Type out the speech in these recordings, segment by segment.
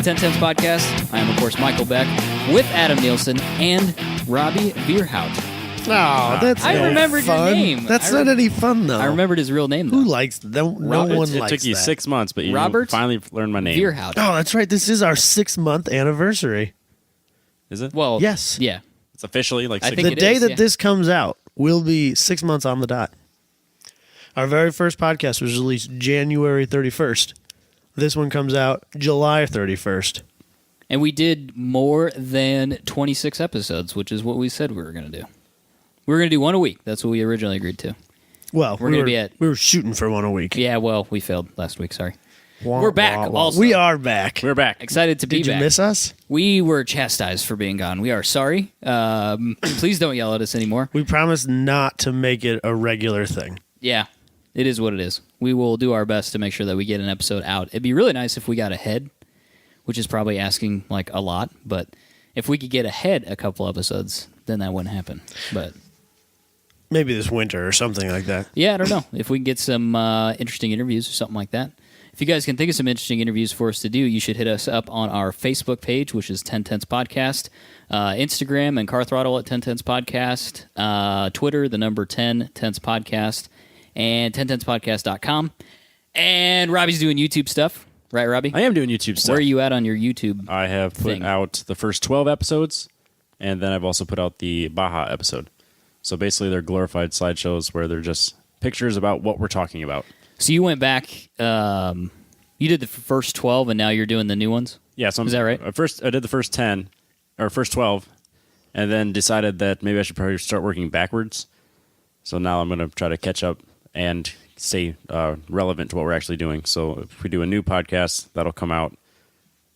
the 1010s Podcast. I am, of course, Michael Beck with Adam Nielsen and Robbie Bierhout. Oh, that's I remembered your name. That's not any fun, though. I remembered his real name, though. Who likes that? No one likes that. It took you 6 months, but you Robert finally learned my name. Bierhout. Oh, that's right. This is our 6-month anniversary. Is it? Well, Yes. Yeah. It's officially like I 6 think The it day is, that yeah. this comes out will be 6 months on the dot. Our very first podcast was released January 31st. This one comes out July 31st. And we did more than 26 episodes, which is what we said we were going to do. We were going to do one a week. That's what we originally agreed to. Well, We're gonna be at- we were shooting for one a week. Yeah, well, we failed last week. Sorry. Wah, We're back wah, wah. also. We are back. We're back. Excited to be Did you back. miss us? We were chastised for being gone. We are sorry. Please don't yell at us anymore. We promised not to make it a regular thing. Yeah, it is what it is. We will do our best to make sure that we get an episode out. It'd be really nice if we got ahead, which is probably asking like a lot, but if we could get ahead a couple episodes, then that wouldn't happen. But Maybe this winter or something like that. yeah, I don't know. If we can get some interesting interviews or something like that. If you guys can think of some interesting interviews for us to do, you should hit us up on our Facebook page, which is 1010s Podcast, Instagram and Car Throttle at 1010s Podcast, Twitter, the number 1010s Podcast, and 1010spodcast.com. And Robbie's doing YouTube stuff, right, Robbie? I am doing YouTube stuff. Where are you at on your YouTube? I have put thing? out the first 12 episodes, and then I've also put out the Baja episode. So basically, they're glorified slideshows where they're just pictures about what we're talking about. So you went back, you did the first 12, and now you're doing the new ones? Yeah, so Is that right? I did the first 10, or first 12, and then decided that maybe I should probably start working backwards. So now I'm going to try to catch up and stay relevant to what we're actually doing. So if we do a new podcast, that'll come out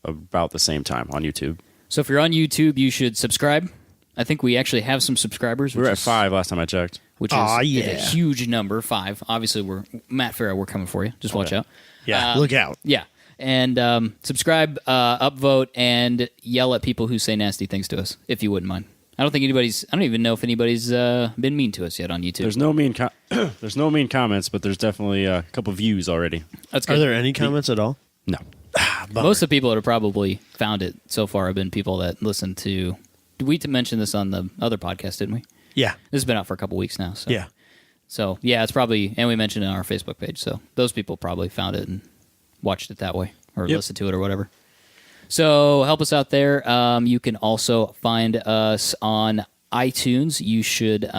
about the same time on YouTube. So if you're on YouTube, you should subscribe. I think we actually have some subscribers. We were which at is- 5 last time I checked. which Aw, is yeah. a huge number, 5. Obviously, Matt Farah, we're coming for you. Just watch out. Yeah, look out. Yeah. And subscribe, upvote, and yell at people who say nasty things to us, if you wouldn't mind. I don't even know if anybody's been mean to us yet on YouTube. There's no mean there's no mean comments, but there's definitely a couple views already. That's good. Are there any comments at all? No. Most of the people that have probably found it so far have been people that listen to... Did we mention this on the other podcast, didn't we? Yeah. This has been out for a couple weeks now. So. Yeah. So, yeah, it's probably... And we mentioned it on our Facebook page, so those people probably found it and watched it that way, or listened to it or whatever. So help us out there. You can also find us on iTunes. You should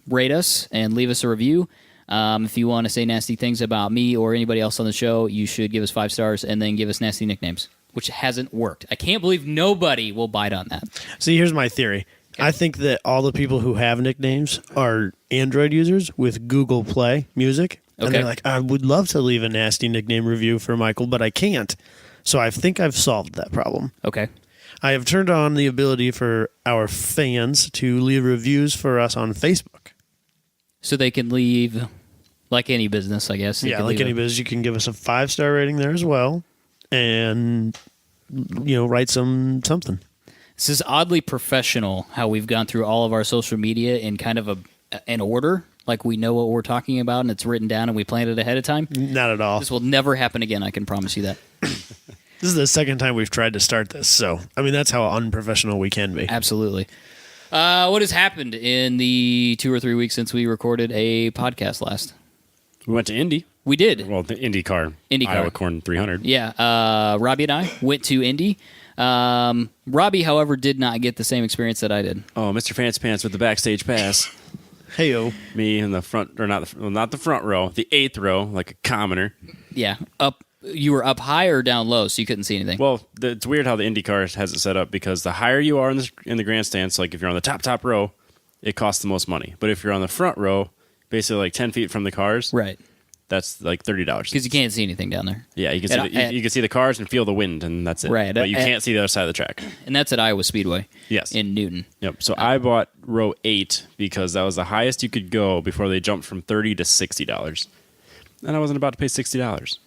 rate us and leave us a review. If you want to say nasty things about me or anybody else on the show, you should give us 5 stars and then give us nasty nicknames, which hasn't worked. I can't believe nobody will bite on that. See, here's my theory. I think that all the people who have nicknames are Android users with Google Play Music. And Okay. they're like, I would love to leave a nasty nickname review for Michael, but I can't. So I think I've solved that problem. Okay. I have turned on the ability for our fans to leave reviews for us on Facebook. So they can leave, like any business, I guess. They Yeah, can like leave any business, you can give us a 5-star rating there as well. And, write something. This is oddly professional how we've gone through all of our social media in kind of an order. Like we know what we're talking about and it's written down and we planned it ahead of time. Not at all. This will never happen again, I can promise you that. This is the second time we've tried to start this. So, that's how unprofessional we can be. Absolutely. What has happened in the 2 or 3 weeks since we recorded a podcast last? We went to Indy. We did. Well, the IndyCar. IndyCar. Iowa Corn 300. Yeah. Robbie and I went to Indy. Robbie, however, did not get the same experience that I did. Oh, Mr. Fancy Pants with the backstage pass. Hey-o. Me in the front, or not the front row, the 8th row, like a commoner. Yeah. You were up high or down low, so you couldn't see anything. Well, it's weird how the IndyCar has it set up because the higher you are in the grandstands, like if you're on the top row, it costs the most money. But if you're on the front row, basically like 10 feet from the cars, right. that's like $30. Because you can't see anything down there. Yeah, you can see the cars and feel the wind, and that's it. Right. But you can't see the other side of the track. And that's at Iowa Speedway. Yes. In Newton. Yep. So I bought row 8 because that was the highest you could go before they jumped from $30 to $60. And I wasn't about to pay $60.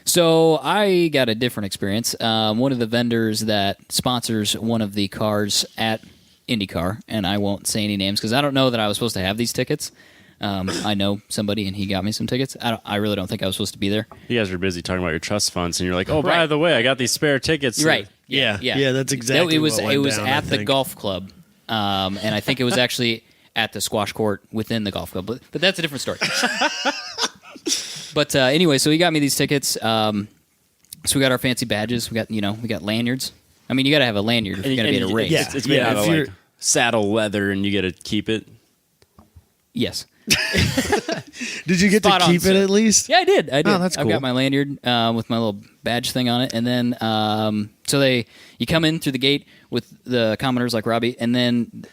So I got a different experience. One of the vendors that sponsors one of the cars at IndyCar, and I won't say any names because I don't know that I was supposed to have these tickets. I know somebody, and he got me some tickets. I really don't think I was supposed to be there. You guys were busy talking about your trust funds, and you're like, "Oh, by Right. the way, I got these spare tickets." Right? Yeah. That's exactly It was what went it was down, at I the think. golf club, and I think it was actually at the squash court within the golf club. But that's a different story. But anyway, so he got me these tickets. So we got our fancy badges. We got lanyards. I mean, you got to have a lanyard if you're going to be at a race. yeah. It's made out of if you're- like saddle leather, and you get to keep it. Yes. Did you get Spot to on, keep it sir. at least? Yeah, I did. Oh, that's I've cool. got my lanyard with my little badge thing on it, and then you come in through the gate with the commoners like Robbie, and then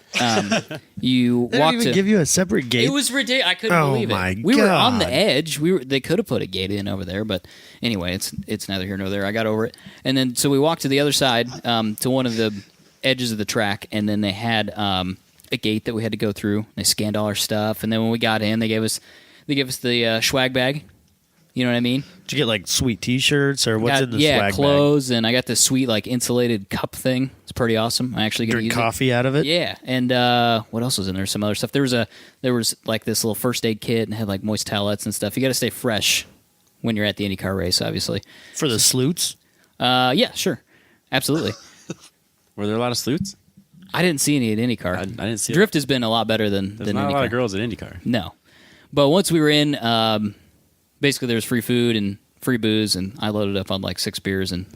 you They walk didn't even to. give you a separate gate. It was ridiculous. I couldn't Oh, believe it. my We were on the God. edge. They could have put a gate in over there, but anyway, it's neither here nor there. I got over it, and then so we walked to the other side to one of the edges of the track, and then they had a gate that we had to go through. They scanned all our stuff, and then when we got in, they gave us the swag bag. You know what I mean? Did you get like sweet T-shirts or what's in the swag clothes, and I got this sweet like insulated cup thing. It's pretty awesome. I actually bag? get to Drink use coffee out of it? it. Yeah, and what else was in there? Some other stuff. There was like this little first aid kit and had like moist towelettes and stuff. You got to stay fresh when you're at the IndyCar race, obviously. For the sleuts? Yeah, sure, absolutely. Were there a lot of sleuts? I didn't see any at IndyCar. I didn't see Drift has been a lot better than There's than not IndyCar. a lot of girls at IndyCar. No, but once we were in, basically there was free food and free booze, and I loaded up on like 6 beers and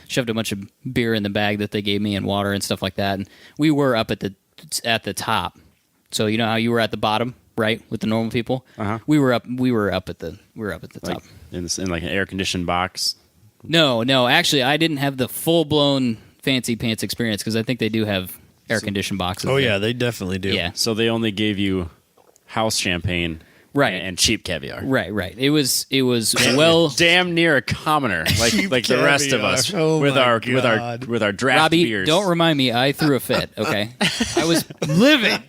shoved a bunch of beer in the bag that they gave me and water and stuff like that. And we were up at the top, so you know how you were at the bottom, right, with the normal people. Uh-huh. We were up at the Like top. in like an air conditioned box. No, actually, I didn't have the full blown fancy pants experience because I think they do have air conditioned boxes. Oh, there. yeah, they definitely do. Yeah. So they only gave you house champagne, Right. and cheap caviar. Right. It was well. Damn near a commoner, like the rest of us, caviar. Oh with my our God. with our draft Robbie, beers. don't remind me. I threw a fit. Okay, I was living.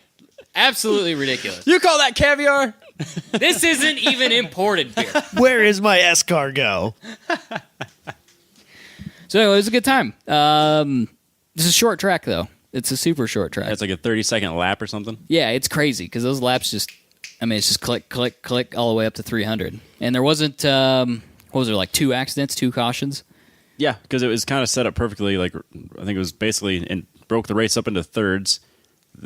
Absolutely ridiculous. You call that caviar? This isn't even imported beer. Where is my escargot? So anyway, it was a good time. This is a short track though. It's a super short track. It's like a 30-second lap or something. Yeah, it's crazy because those laps just. I mean, it's just click, click, click all the way up to 300, and there wasn't. What was there, like 2 accidents, 2 cautions? Yeah, because it was kind of set up perfectly. Like I think it was basically and broke the race up into thirds.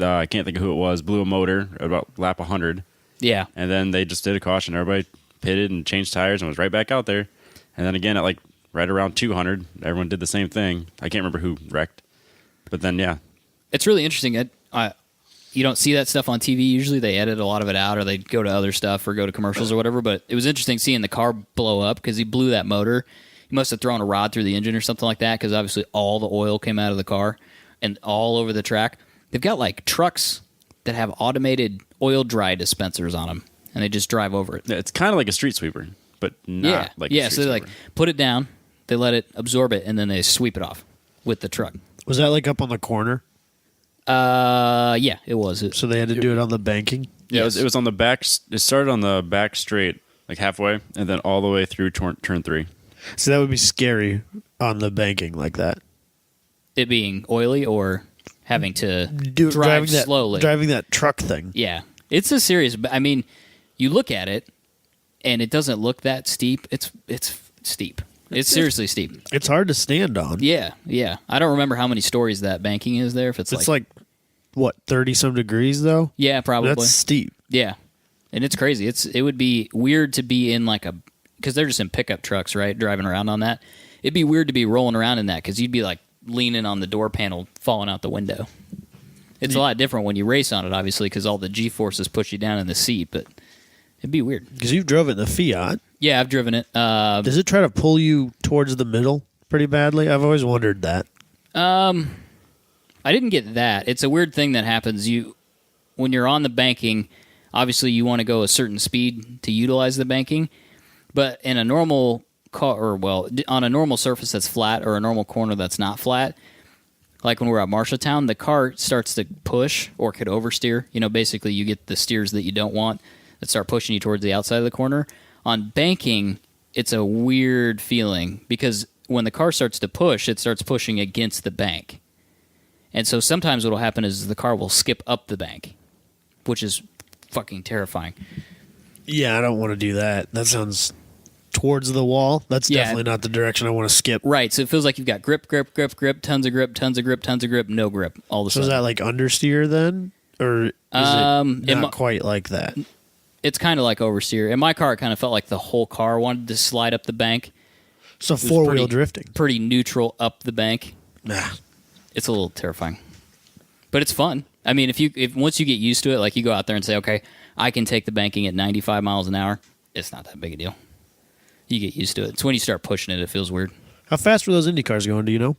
I can't think of who it was. Blew a motor at about lap 100, Yeah. and then they just did a caution. Everybody pitted and changed tires and was right back out there. And then again at like right around 200, everyone did the same thing. I can't remember who wrecked, but then yeah, It's really interesting. You don't see that stuff on TV usually. They edit a lot of it out, or they go to other stuff, or go to commercials or whatever. But it was interesting seeing the car blow up because he blew that motor. He must have thrown a rod through the engine or something like that because obviously all the oil came out of the car and all over the track. They've got like trucks that have automated oil dry dispensers on them, and they just drive over it. it's kind of like a street sweeper, but not like a yeah. street So they like sweeper. put it down, they let it absorb it, and then they sweep it off with the truck. Was that like up on the corner? Yeah, it was. So they had to do it on the banking? Yeah, Yes. it was on the back. It started on the back straight, like halfway, and then all the way through turn 3. So that would be scary on the banking like that. It being oily or having to drive driving that, slowly. Driving that truck thing. Yeah, it's a serious. I mean, you look at it, and it doesn't look that steep. It's steep. It's seriously steep. It's hard to stand on. Yeah. I don't remember how many stories that banking is there. If It's like what, 30-some degrees, though? yeah, probably. That's steep. Yeah, and it's crazy. It would be weird to be in like because they're just in pickup trucks, right? Driving around on that. It'd be weird to be rolling around in that because you'd be like leaning on the door panel, falling out the window. It's a lot different when you race on it, obviously, because all the G-forces push you down in the seat, but it'd be weird. Because you've drove it in the Fiat. Yeah, I've driven it. Does it try to pull you towards the middle pretty badly? I've always wondered that. I didn't get that. It's a weird thing that happens. When you're on the banking, obviously you want to go a certain speed to utilize the banking, but in a normal car, on a normal surface that's flat or a normal corner that's not flat, like when we're at Marshalltown, the car starts to push or could oversteer. Basically you get the steers that you don't want that start pushing you towards the outside of the corner. On banking, it's a weird feeling because when the car starts to push, it starts pushing against the bank. And so sometimes what will happen is the car will skip up the bank, which is fucking terrifying. Yeah, I don't want to do that. That sounds towards the wall. That's Yeah. definitely not the direction I want to skip. Right. So it feels like you've got grip, grip, grip, grip, tons of grip, tons of grip, tons of grip, no grip all of a So is sudden. that like understeer then? Or is it not quite like that? It's kind of like oversteer. In my car, it kind of felt like the whole car wanted to slide up the bank. So It was four-wheel pretty- drifting. Pretty neutral up the bank. Nah. It's a little terrifying, but it's fun. I mean, if once you get used to it, like you go out there and say, okay, I can take the banking at 95 miles an hour. It's not that big a deal. You get used to it. It's when you start pushing it, it feels weird. How fast were those Indy cars going? Do you know?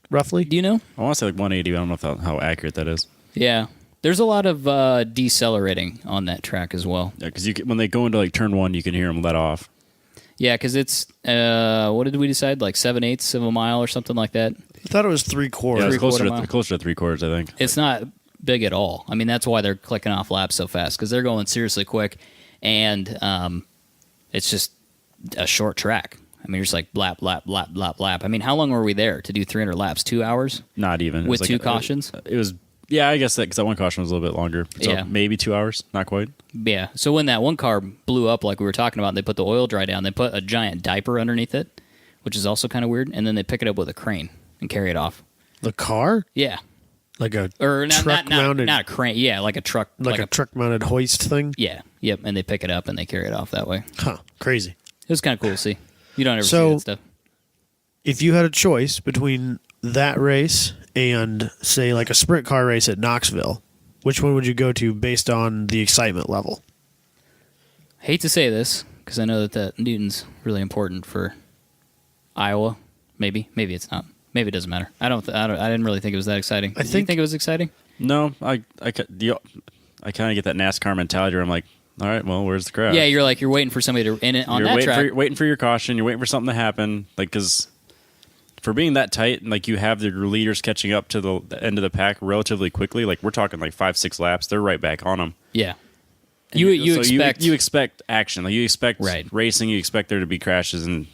Roughly? Do you know? I want to say like 180. But I don't know how accurate that is. Yeah. There's a lot of decelerating on that track as well. Yeah, because when they go into like turn 1, you can hear them let off. Yeah, because it's, what did we decide? Like 7/8 of a mile or something like that? I thought it was 3/4. Yeah, it's Three-quarter closer mile. to closer to 3/4, I think. It's not big at all. I mean, that's why they're clicking off laps so fast, because they're going seriously quick, and it's just a short track. I mean, you're just like lap, lap, lap, lap, lap. I mean, how long were we there to do 300 laps? 2 hours? Not even. It With was two cautions? It was, yeah, I guess that because that one caution was a little bit longer. So Yeah. maybe 2 hours, not quite. Yeah. So when that one car blew up, like we were talking about, and they put the oil dry down, they put a giant diaper underneath it, which is also kind of weird, and then they pick it up with a crane and carry it off. The car? Yeah. Like a Or not, truck mounted, not a crane. Yeah, like a truck. like a truck mounted hoist thing? Yeah. Yep. And they pick it up and they carry it off that way. Huh. Crazy. It was kind of cool to see. You don't ever So- see that stuff. If you had a choice between that race and, say, like a sprint car race at Knoxville, which one would you go to based on the excitement level? Hate to say this because I know that Newton's really important for Iowa. Maybe it's not. Maybe it doesn't matter. I didn't really think it was that exciting. Did you think- think it was exciting? No, I kind of get that NASCAR mentality where I'm like, all right, well, where's the crowd? Yeah, you're waiting for somebody to in it on You're that waiting track. waiting for your caution. You're waiting for something to happen. Like, because for being that tight, like you have your leaders catching up to the end of the pack relatively quickly. Like we're talking like 5-6 laps. They're right back on them. Yeah. And You so expect you expect action. Like you expect Right. racing. You expect there to be crashes and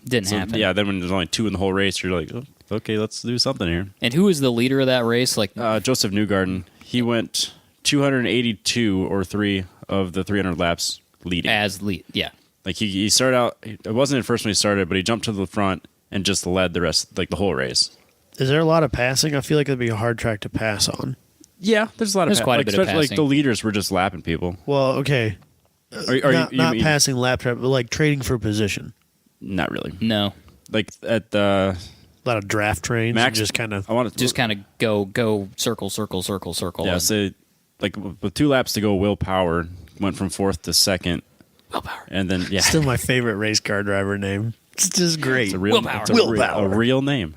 didn't so, happen. yeah. Then when there's only 2 in the whole race, you're like, oh, okay, let's do something here. And who was the leader of that race? Like Joseph Newgarden. He went 282 or 3 of the 300 laps leading. as lead. Yeah. Like he started out. It wasn't at first when he started, but he jumped to the front and just led the rest, like the whole race. Is there a lot of passing? I feel like it'd be a hard track to pass on. Yeah, there's a lot There's of quite a like, bit of especially passing. like the leaders were just lapping people. Well, okay. Are not you not mean- passing lap trap, but like trading for position. Not really. No. Like at the A lot of draft trains. Max, and just kind of. I want to Just kind of go circle, circle, circle, circle. yeah. and- So like with 2 laps to go, Will Power went from 4th to 2nd, Willpower. and then yeah, Still my favorite race car driver name. It's just great. it's a real, Willpower. it's a Willpower. a real name.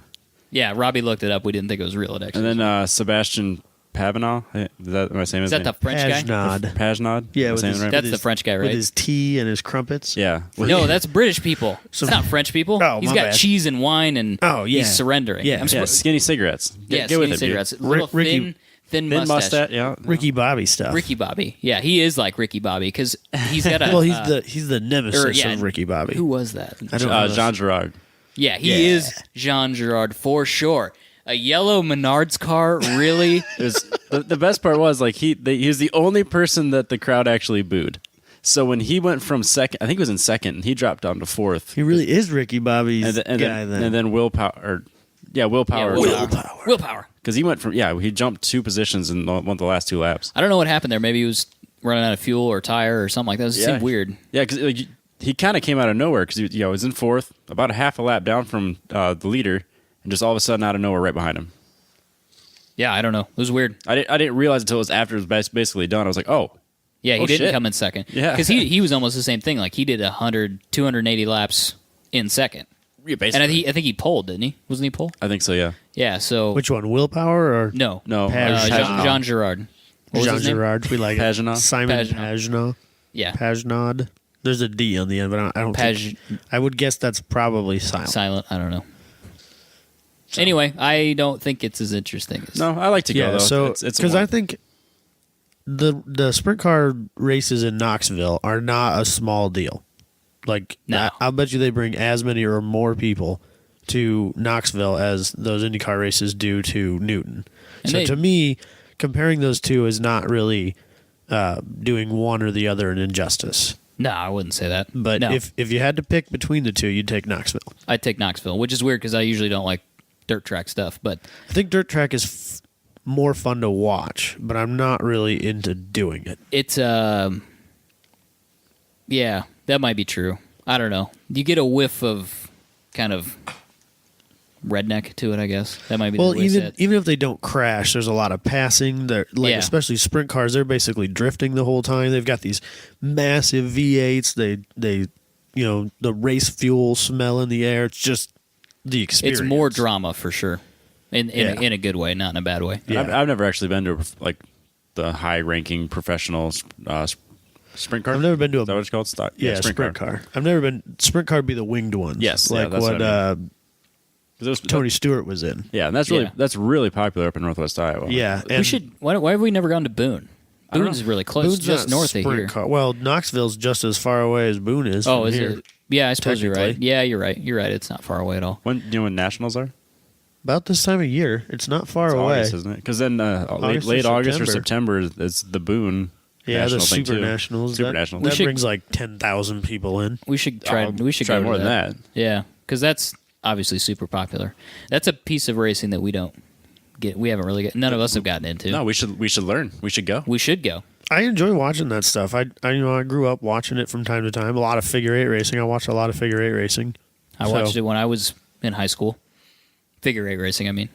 Yeah, Robbie looked it up. We didn't think it was real. It actually And was. then Sebastian Pavanal. Am I saying his Is that name? the French guy? Pagenaude. Pagenaude? Yeah, Am I with saying his, it right? That's with the his- French guy, With right? his tea and his crumpets. Yeah. No, that's British people. So- It's not French people. Oh, He's my got bad. cheese and wine, and Oh, yeah. he's surrendering. Yeah. I'm Yeah, supposed- skinny cigarettes. yeah, Get with skinny it, cigarettes. dude. Little Ricky- thin Thin mustache. mustache. Yeah. Ricky Bobby stuff. Ricky Bobby. Yeah, he is like Ricky Bobby because he's got a. Well, he's the nemesis or, yeah, of Ricky Bobby. Who was that? I don't know. Jean Girard. Yeah, he Yeah. is Jean Girard for sure. A yellow Menards car, really? It was, the best part was like he was the only person that the crowd actually booed. So when he went from second, I think he was in second, and he dropped down to 4th. He really is Ricky Bobby's And guy then. then Willpower. Willpower. Willpower. Because he went from he jumped 2 positions in one of the last 2 laps. I don't know what happened there. Maybe he was running out of fuel or tire or something like that. It seemed weird. Yeah, because like, he kind of came out of nowhere because he was in 4th, about a half a lap down from the leader, and just all of a sudden out of nowhere right behind him. Yeah, I don't know. It was weird. I didn't realize until it was after it was basically done. I was like, oh. Yeah, he Oh, didn't shit. come in second. Yeah. Because he was almost the same thing. Like, he did 280 laps in second. Yeah, And I think he pulled, didn't he? Wasn't he pole? I think so, yeah. Yeah, so... Which one? Willpower or No. No, Jean Girard. What was Jean his name? Girard? We like it. Pagenaud. Simon Pagenaud. Pagenaud. Yeah. Pagenaud. There's a D on the end, but I don't think. I would guess that's probably silent. Silent. I don't know. Anyway, I don't think it's as interesting as... No, I like to go, Yeah, though. so it's because I think the sprint car races in Knoxville are not a small deal. Like, No. I'll bet you they bring as many or more people to Knoxville as those IndyCar races do to Newton. And So they- to me, comparing those two is not really doing one or the other an injustice. No, I wouldn't say that. But no. if you had to pick between the two, you'd take Knoxville. I'd take Knoxville, which is weird because I usually don't like dirt track stuff. But I think dirt track is more fun to watch, but I'm not really into doing it. it's yeah, that might be true. I don't know. You get a whiff of kind of redneck to it, I guess. That might be Well, the way to say it. even if they don't crash, there's a lot of passing. They're Yeah. especially sprint cars. They're basically drifting the whole time. They've got these massive V8s. They the race fuel smell in the air. It's just the experience. It's more drama for sure, in Yeah. a good way, not in a bad way. Yeah. I've never actually been to like the high-ranking professional sprint car. I've never been to Is that what it's called? sprint car. I've never been. Sprint car would be the winged ones. Yes, yeah, like that's what what I Tony Stewart was in. Yeah, and Yeah. that's really popular up in Northwest Iowa. Yeah, We and should. Why have we never gone to Boone? I don't Boone's know. really close, Boone's just not north of sprint here. car. Well, Knoxville's just as far away as Boone is. Oh, from is here. it? Yeah, I suppose you're right. Technically. Yeah, you're right. You're right. It's not far away at all. When when nationals are? About this time of year. It's not far It's away. August, isn't it? Because then August or late August or September. September is the Boone. Yeah, the national thing, Super too. Nationals. Super that, Nationals. That We should- brings like 10,000 people in. We should try. we should try go to more than that. Yeah, because that's obviously super popular. That's a piece of racing that we don't get. We haven't really get. None of us have gotten into. No, we should learn. We should go. We should go. I enjoy watching that stuff. I grew up watching it from time to time. A lot of figure eight racing. I watched a lot of figure eight racing. I watched it when I was in high school. Figure eight racing. I mean,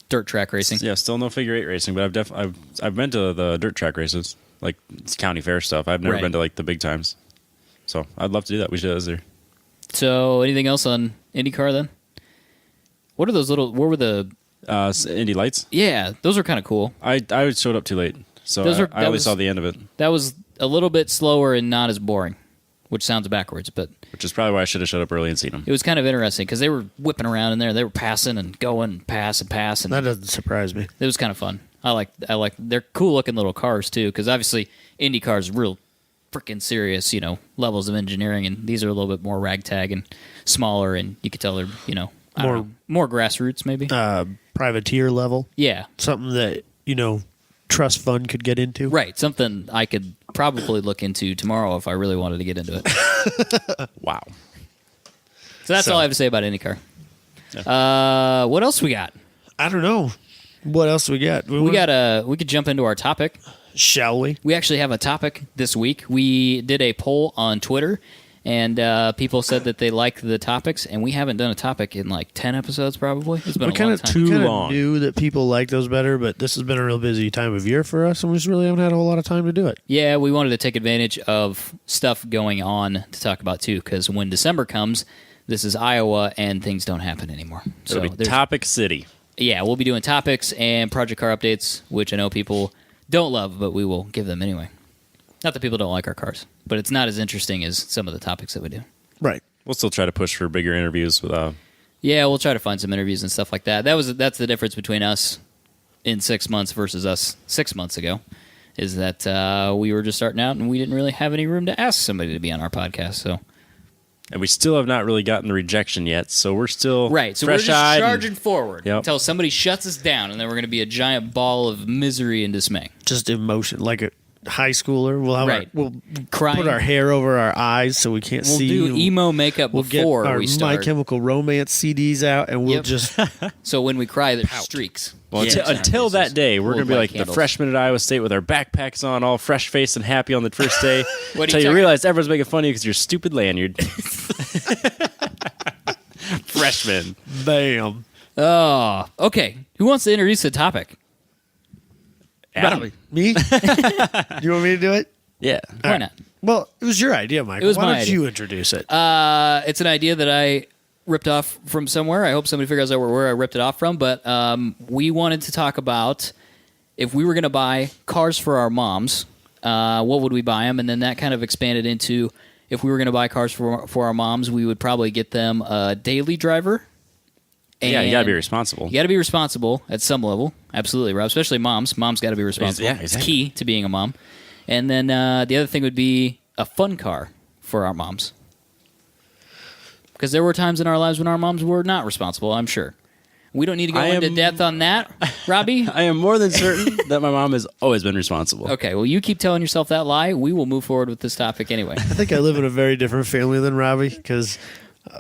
dirt track racing. Yeah, still no figure eight racing, but I've been to the dirt track races, like it's county fair stuff. I've never Right. been to like the big times, so I'd love to do that. We should do that there. So, anything else on IndyCar then? What are those little? What were the? Indy Lights. Yeah, those are kind of cool. I showed up too late, so Those are- I that only was- saw the end of it, That was a little bit slower and not as boring, which sounds backwards, but which is probably why I should have showed up early and seen them. it was kind of interesting because they were whipping around in there. They were passing and going and pass, and That doesn't surprise me. it was kind of fun. I like they're cool looking little cars too, because obviously Indy cars are real freaking serious, levels of engineering, and these are a little bit more ragtag and smaller, and you could tell they're I don't know, more grassroots maybe. Privateer level. Yeah, Something that, trust fund could get into. right. Something I could probably look into tomorrow if I really wanted to get into it. Wow. So that's all I have to say about IndyCar. What else we got? I don't know. What else we got? We could jump into our topic. Shall we? We actually have a topic this week. We did a poll on Twitter, and people said that they liked the topics, and we haven't done a topic in like 10 episodes probably. It's been We a kind long of time. Too long. knew that people like those better, but this has been a real busy time of year for us, and we just really haven't had a whole lot of time to do it. Yeah, we wanted to take advantage of stuff going on to talk about too, because when December comes, this is Iowa, and things don't happen anymore. So It'll be there's- Topic City. yeah, we'll be doing topics and project car updates, which I know people don't love, but we will give them anyway. Not that people don't like our cars, but it's not as interesting as some of the topics that we do. Right. We'll still try to push for bigger interviews with Yeah, we'll try to find some interviews and stuff like that. That's the difference between us in 6 months versus us 6 months ago, is that we were just starting out and we didn't really have any room to ask somebody to be on our podcast. So and we still have not really gotten the rejection yet, so we're still right, so we're just fresh-eyed and- charging forward Yep. until somebody shuts us down, and then we're going to be a giant ball of misery and dismay. Just emotion, like a high schooler. We'll have Right. we'll Crying. put our hair over our eyes so we can't We'll see. do emo makeup We'll get before our we My start. Chemical Romance CDs out, and we'll Yep. just So when we cry, there's streaks. Well, Yeah. until that day, we're We'll going to be light like candles. the freshmen at Iowa State with our backpacks on, all fresh-faced and happy on the first day. What are until you you talking- realize everyone's making fun of you because you're stupid lanyard. Freshman. bam. Oh, okay. Who wants to introduce the topic? Adam. Me? You want me to do it? Yeah. Why not? Well, it was your idea, Mike. It was Why my don't idea. you introduce it? It's an idea that I ripped off from somewhere. I hope somebody figures out where I ripped it off from. But we wanted to talk about if we were going to buy cars for our moms, what would we buy them? And then that kind of expanded into if we were going to buy cars for our moms, we would probably get them a daily driver. Yeah, you got to be And responsible. You got to be responsible at some level. Absolutely, Rob. Especially moms. Moms got to be responsible. Yeah, exactly. It's key to being a mom. And then the other thing would be a fun car for our moms. Because there were times in our lives when our moms were not responsible, I'm sure. We don't need to go I into am- depth on that, Robbie. I am more than certain that my mom has always been responsible. Okay, well, you keep telling yourself that lie. We will move forward with this topic anyway. I think I live in a very different family than Robbie because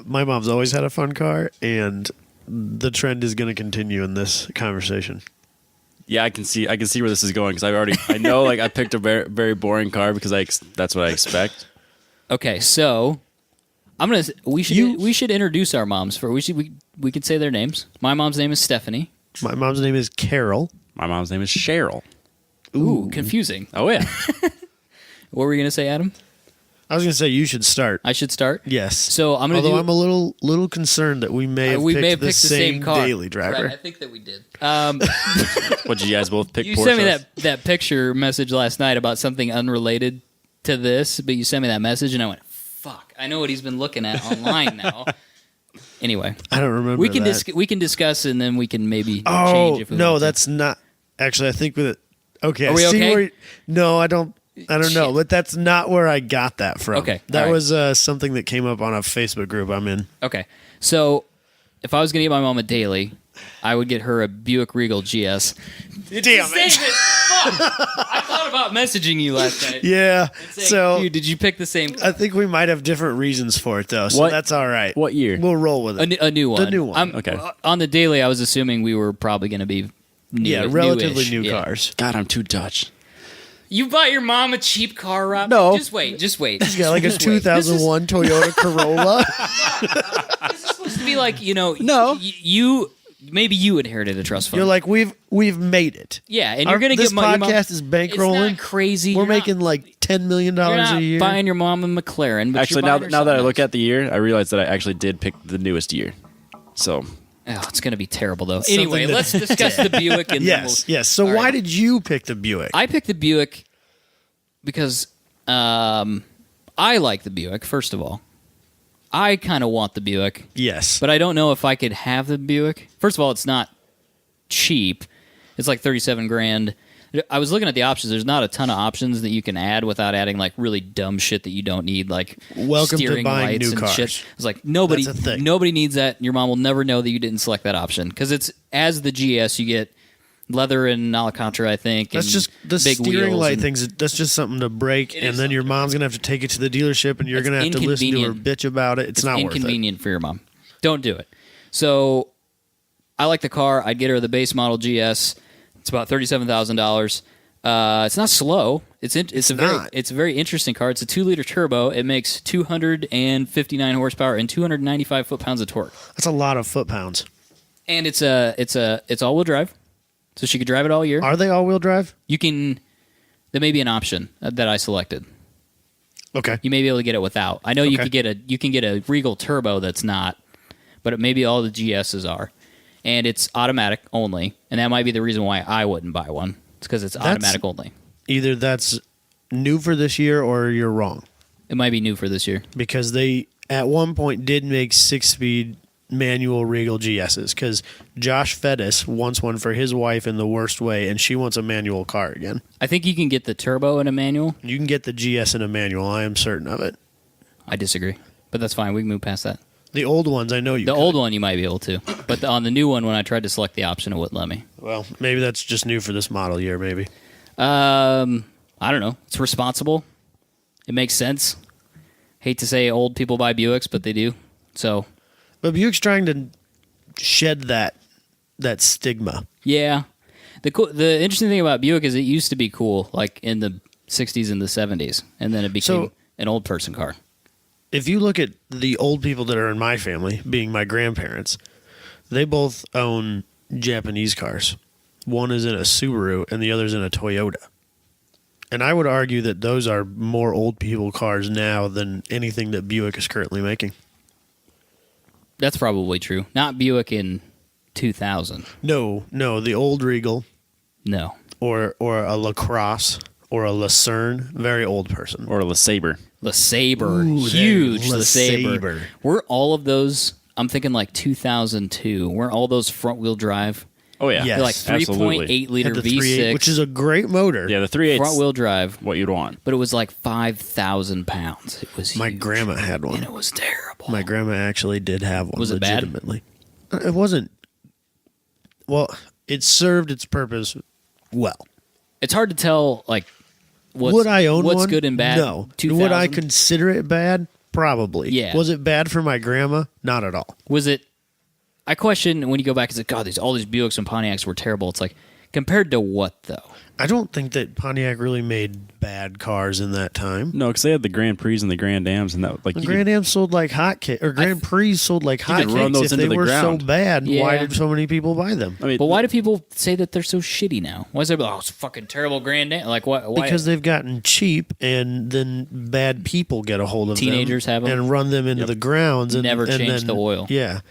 my mom's always had a fun car, and the trend is going to continue in this conversation. Yeah, I can see where this is going because I know like I picked a very very boring car because that's what I expect. Okay, so we should introduce our moms for we could say their names. My mom's name is Stephanie. My mom's name is Carol. My mom's name is Cheryl. Ooh, confusing. Oh yeah. What were you gonna say, Adam? I was going to say you should start. I should start. Yes. So I'm gonna. Although I'm a little concerned that we may have picked the same car. daily driver. Right, I think that we did. What did you guys both pick? You Porsches? sent me that picture message last night about something unrelated to this, but you sent me that message and I went, "Fuck! I know what he's been looking at online now." Anyway, I don't remember. we can that. we can discuss and then we can maybe Oh change if we no, want to. that's not. Actually, I think with it. Okay, Are we I see okay? No, I don't know, Shit. but that's not where I got that from. Okay, that all right. was something that came up on a Facebook group I'm in. Okay, so if I was gonna get my mom a daily, I would get her a Buick Regal GS. Damn Save it! Fuck! I thought about messaging you last night. Yeah. Saying, So dude, did you pick the same? I think we might have different reasons for it though, so What- that's all right. What year? We'll roll with it. A new one. The new one. Okay. On the daily, I was assuming we were probably going to be Relatively newish. new Yeah. cars. God, I'm too Dutch. You bought your mom a cheap car, Rob? No. Just wait. You got like a Just wait. 2001 Toyota Corolla. This is supposed to be like, No. you maybe you inherited a trust fund. You're like we've made it. yeah, and you're going to This get your mom. podcast is It's bankrolling. not crazy. We're You're making not, like $10 million you're not a year. buying your mom a McLaren. But Actually, you're now buying her that I something look else. at the year, I realize that I actually did pick the newest year. So Oh, it's going to be terrible though. Something Anyway, that- let's discuss the Buick. And Yes, then yes. So All why right. did you pick the Buick? I picked the Buick because I like the Buick. First of all, I kind of want the Buick. Yes. But I don't know if I could have the Buick. First of all, it's not cheap. It's like $37,000. I was looking at the options. There's not a ton of options that you can add without adding like really dumb shit that you don't need, like Welcome to steering buying lights new and cars. shit. It's like nobody That's a thing. needs that. Your mom will never know that you didn't select that option because it's as the GS you get leather and Alcantara, I think. That's and just the big steering wheels light and- things. That's just something to break, It and is then your something. mom's gonna have to take it to the dealership, and you're It's gonna have to listen to her inconvenient. bitch about it. It's not worth it. inconvenient for your mom. Don't do it. So I like the car. I'd get her the base model GS. It's about $37,000. It's not slow. It's not. a very interesting car. It's a 2-liter turbo. It makes 259 horsepower and 295 foot-pounds of torque. That's a lot of foot pounds. And it's all-wheel drive, so she could drive it all year. Are they all-wheel drive? You can. There may be an option that I selected. Okay. You may be able to get it without. I know you Okay. can get a Regal Turbo that's not, but maybe all the GSs are, and it's automatic only, and that might be the reason why I wouldn't buy one. It's because it's automatic only. Either that's new for this year, or you're wrong, It might be new for this year. because they at one point did make 6-speed manual Regal GSs. Because Josh Fettis wants one for his wife in the worst way, and she wants a manual car again. I think you can get the turbo in a manual. You can get the GS in a manual. I am certain of it. I disagree, but that's fine. We can move past that. The old ones, I know you. The could. old one you might be able to, but on the new one, when I tried to select the option, it wouldn't let me. Well, maybe that's just new for this model year. Maybe. I don't know. It's responsible. It makes sense. Hate to say old people buy Buicks, but they do. So But Buick's trying to shed that stigma. yeah, the interesting thing about Buick is it used to be cool, like in the '60s and the '70s, and then it became So- an old person car. If you look at the old people that are in my family, being my grandparents, they both own Japanese cars. One is in a Subaru and the other's in a Toyota. And I would argue that those are more old people cars now than anything that Buick is currently making. That's probably true. Not Buick in 2000. No, the old Regal No. or a LaCrosse or a Lucerne, very old person. or a LeSabre. LeSabre, Ooh, huge there- LeSabre. LeSabre. Were all of those? I'm thinking like 2002. Weren't all those front wheel drive? Oh yeah, Yes. They're like 3.8 absolutely. liter Had the 3.8, V6, which is a great motor. Yeah, the 3.8 front wheel drive, what you'd want. but it was like 5,000 pounds. It was My huge. grandma had one. and it was terrible. My grandma actually did have one. Was it bad? legitimately. It wasn't Well, it served its purpose well. It's hard to tell, like, Would I own what's one? good and bad. No. 2000? Would I consider it bad? Probably. Yeah. Was it bad for my grandma? Not at all. Was it? I question when you go back. It's like, God, all these Buicks and Pontiacs were terrible. It's like, compared to what though? I don't think that Pontiac really made bad cars in that time. No, because they had the Grand Prix and the Grand Ams, and that like The you Grand Am sold like hotcakes, or Grand Prix sold like could run hotcakes. those If into they the were ground. so bad, why Yeah. did so many people buy them? I mean, But why do people say that they're so shitty now? Why is everybody, oh, it's a fucking terrible Grand Am? Like, what? Why? Because they've gotten cheap, and then bad people get a hold of Teenagers them have 'em. and run them into the grounds and Never and change then- the oil. Yeah,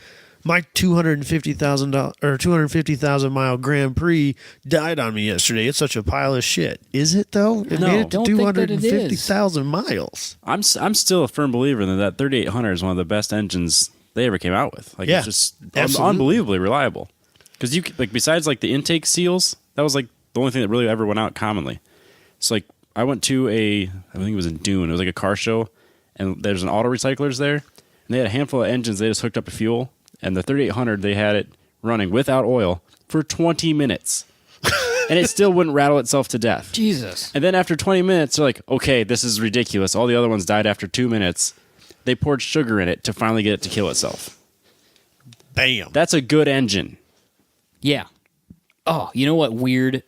my $250,000 Grand Prix died on me yesterday. It's such a pile of shit. Is it though? It No. made it to Don't think that it is. 250,000 miles. I'm still a firm believer that 3800 is one of the best engines they ever came out with. Like Yeah, it's just absolutely. unbelievably reliable. Because you like besides like the intake seals, that was like the only thing that really ever went out commonly. It's like I went to I think it was in Dune. It was like a car show, and there's an auto recyclers there, and they had a handful of engines. They just hooked up to fuel, and the 3800 they had it running without oil for 20 minutes, and it still wouldn't rattle itself to death. Jesus. And then after 20 minutes, they're like, okay, this is ridiculous. All the other ones died after 2 minutes. They poured sugar in it to finally get it to kill itself. Bam. That's a good engine. Yeah. Oh, you know what weird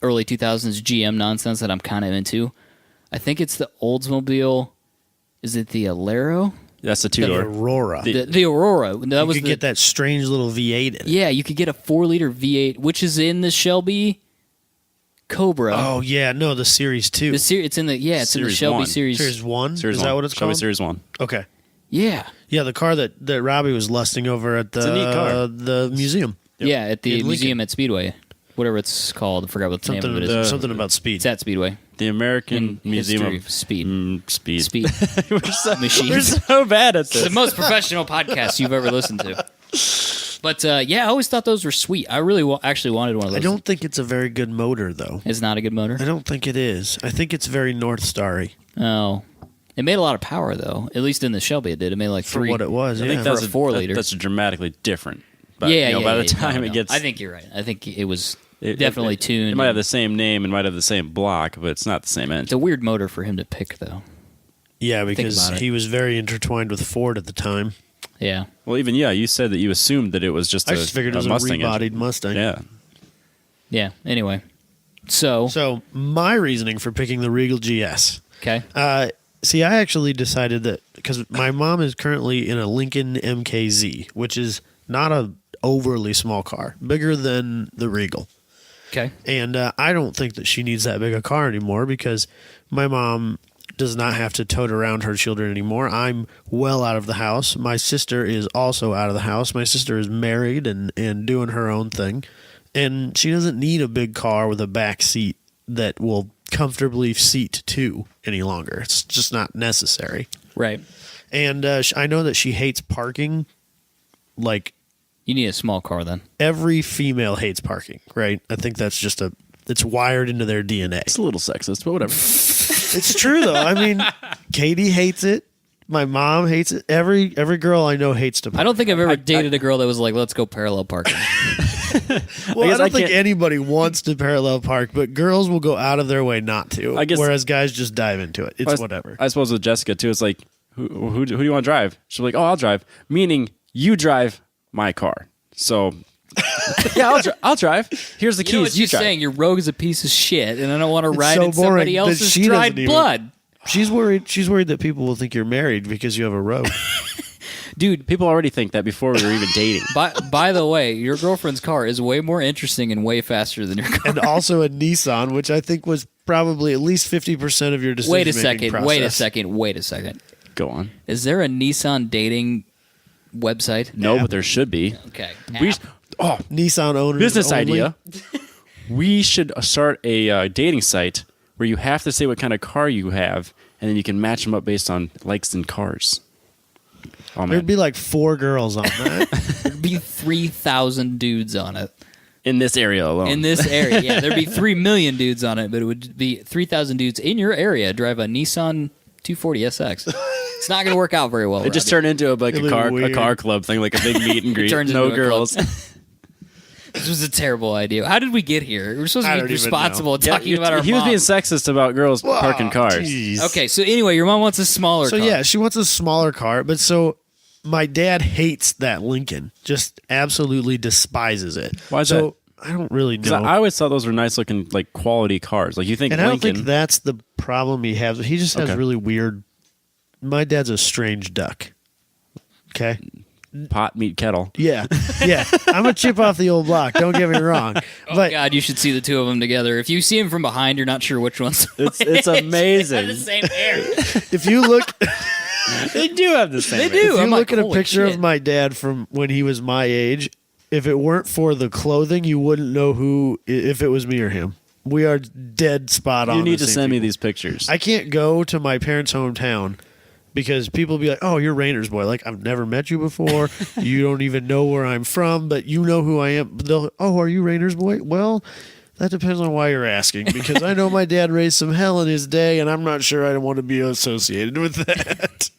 early 2000s GM nonsense that I'm kind of into? I think it's the Oldsmobile. Is it the Alero? That's a The two-door. Aurora. The Aurora. That you was could the, get that strange little V8 in it. Yeah, you could get a 4-liter V8, which is in the Shelby Cobra. Oh yeah, no, the Series 2. It's in the in the Series Shelby 1. series. Series 1? Series Is one. that what it's Shelby called? Series 1. Okay. Yeah. Yeah, the car that Robbie was lusting over at a neat car. the museum. Yeah, at the In museum Lincoln. at Speedway. Whatever it's called. I forgot what the name of it is. Something about speed. It's at Speedway. The American In Museum history of Speed. Speed. Speed. we're, so, Machines. we're so bad at It's the this. most professional podcast you've ever listened to. But yeah, I always thought those were sweet. I really actually wanted one of those. I don't think it's a very good motor, though. It's not a good motor. I don't think it is. I think it's very North Starry Oh, it made a lot of power though. At least in the Shelby, it did. It made like for three. what it was. I Yeah. think that's a 4-liter. That's dramatically different. But, Yeah, you know, yeah. by yeah, the time no. it gets, I think you're right. I think it was it- definitely it, tuned. It might have the same name and might have the same block, but it's not the same It's engine. a weird motor for him to pick though. Yeah, because about it. he was very intertwined with Ford at the time. Yeah. Well, even you said that you assumed that it was just I a, just figured it a was a Mustang rebodied engine. Mustang. Yeah. Yeah. Anyway, so So my reasoning for picking the Regal GS. okay. See, I actually decided that because my mom is currently in a Lincoln MKZ, which is not a overly small car, bigger than the Regal. Okay. And I don't think that she needs that big a car anymore because my mom does not have to tote around her children anymore. I'm well out of the house. My sister is also out of the house. My sister is married and doing her own thing. And she doesn't need a big car with a back seat that will comfortably seat two any longer. It's just not necessary. Right. And I know that she hates parking. Like, You need a small car then. every female hates parking, right? I think that's just it's wired into their DNA. It's a little sexist, but whatever. It's true though. I mean, Katie hates it. My mom hates it. Every girl I know hates to park. I don't think I've ever dated a girl that was like, "Let's go parallel parking." Well, I guess I don't think can't- anybody wants to parallel park, but girls will go out of their way not to. I guess- whereas guys just dive into it. It's whatever. I suppose with Jessica too, it's like, who do you want to drive? She's like, oh, I'll drive. Meaning you drive my car. So yeah, I'll drive. Here's the You know what keys. You she's drive. saying? Your rogue is a piece of shit, and I don't want to ride so in boring somebody that else's she dried doesn't even- blood. She's worried that people will think you're married because you have a robe. Dude, People already think that before we were even dating. by the way, your girlfriend's car is way more interesting and way faster than your car. And also a Nissan, which I think was probably at least 50% of your decision Wait a making second. process. Wait a second. Go on. Is there a Nissan dating website? No, App. but there should be. Okay. We, App. oh, Nissan owners business only. idea. We should start a dating site where you have to say what kind of car you have, and then you can match them up based on likes in cars. Oh man! There'd be like 4 girls on that. There'd be 3,000 dudes on it. In this area alone. In this area, yeah, there'd be 3 million dudes on it, but it would be 3,000 dudes in your area drive a Nissan 240 SX. It's not going to work out very well. it just Robbie. turned into like It'll a be weird. car club thing, like a big meet and greet. Turns No into a girls. This was a terrible idea. How did we get here? We're supposed I to don't be even responsible know. talking about our He was mom. being sexist about girls parking cars. Jeez. Okay, so anyway, your mom wants a smaller So car. yeah, she wants a smaller car, but so my dad hates that Lincoln. Just absolutely despises it. Why is so I don't really Because know. I always thought those were nice looking, like quality cars. Like you think and I don't Lincoln. think that's the problem he has. He just has Okay. really weird. My dad's a strange duck. Okay. pot meet kettle. Yeah, yeah. I'm a chip off the old block. Don't get me wrong. Oh But God, you should see the two of them together. If you see them from behind, you're not sure which one's. It's They have amazing. the same hair. if you look, They do have the same. They age. do. if you I'm look like, at a holy picture shit. of my dad from when he was my age, if it weren't for the clothing, you wouldn't know who if it was me or him. We are dead spot on. You need the to same send me people. these pictures. I can't go to my parents' hometown because people be like, "Oh, you're Rainer's boy." Like I've never met you before. You don't even know where I'm from, but you know who I am. They'll, "Oh, are you Rainer's boy?" Well, that depends on why you're asking because I know my dad raised some hell in his day, and I'm not sure I want to be associated with that.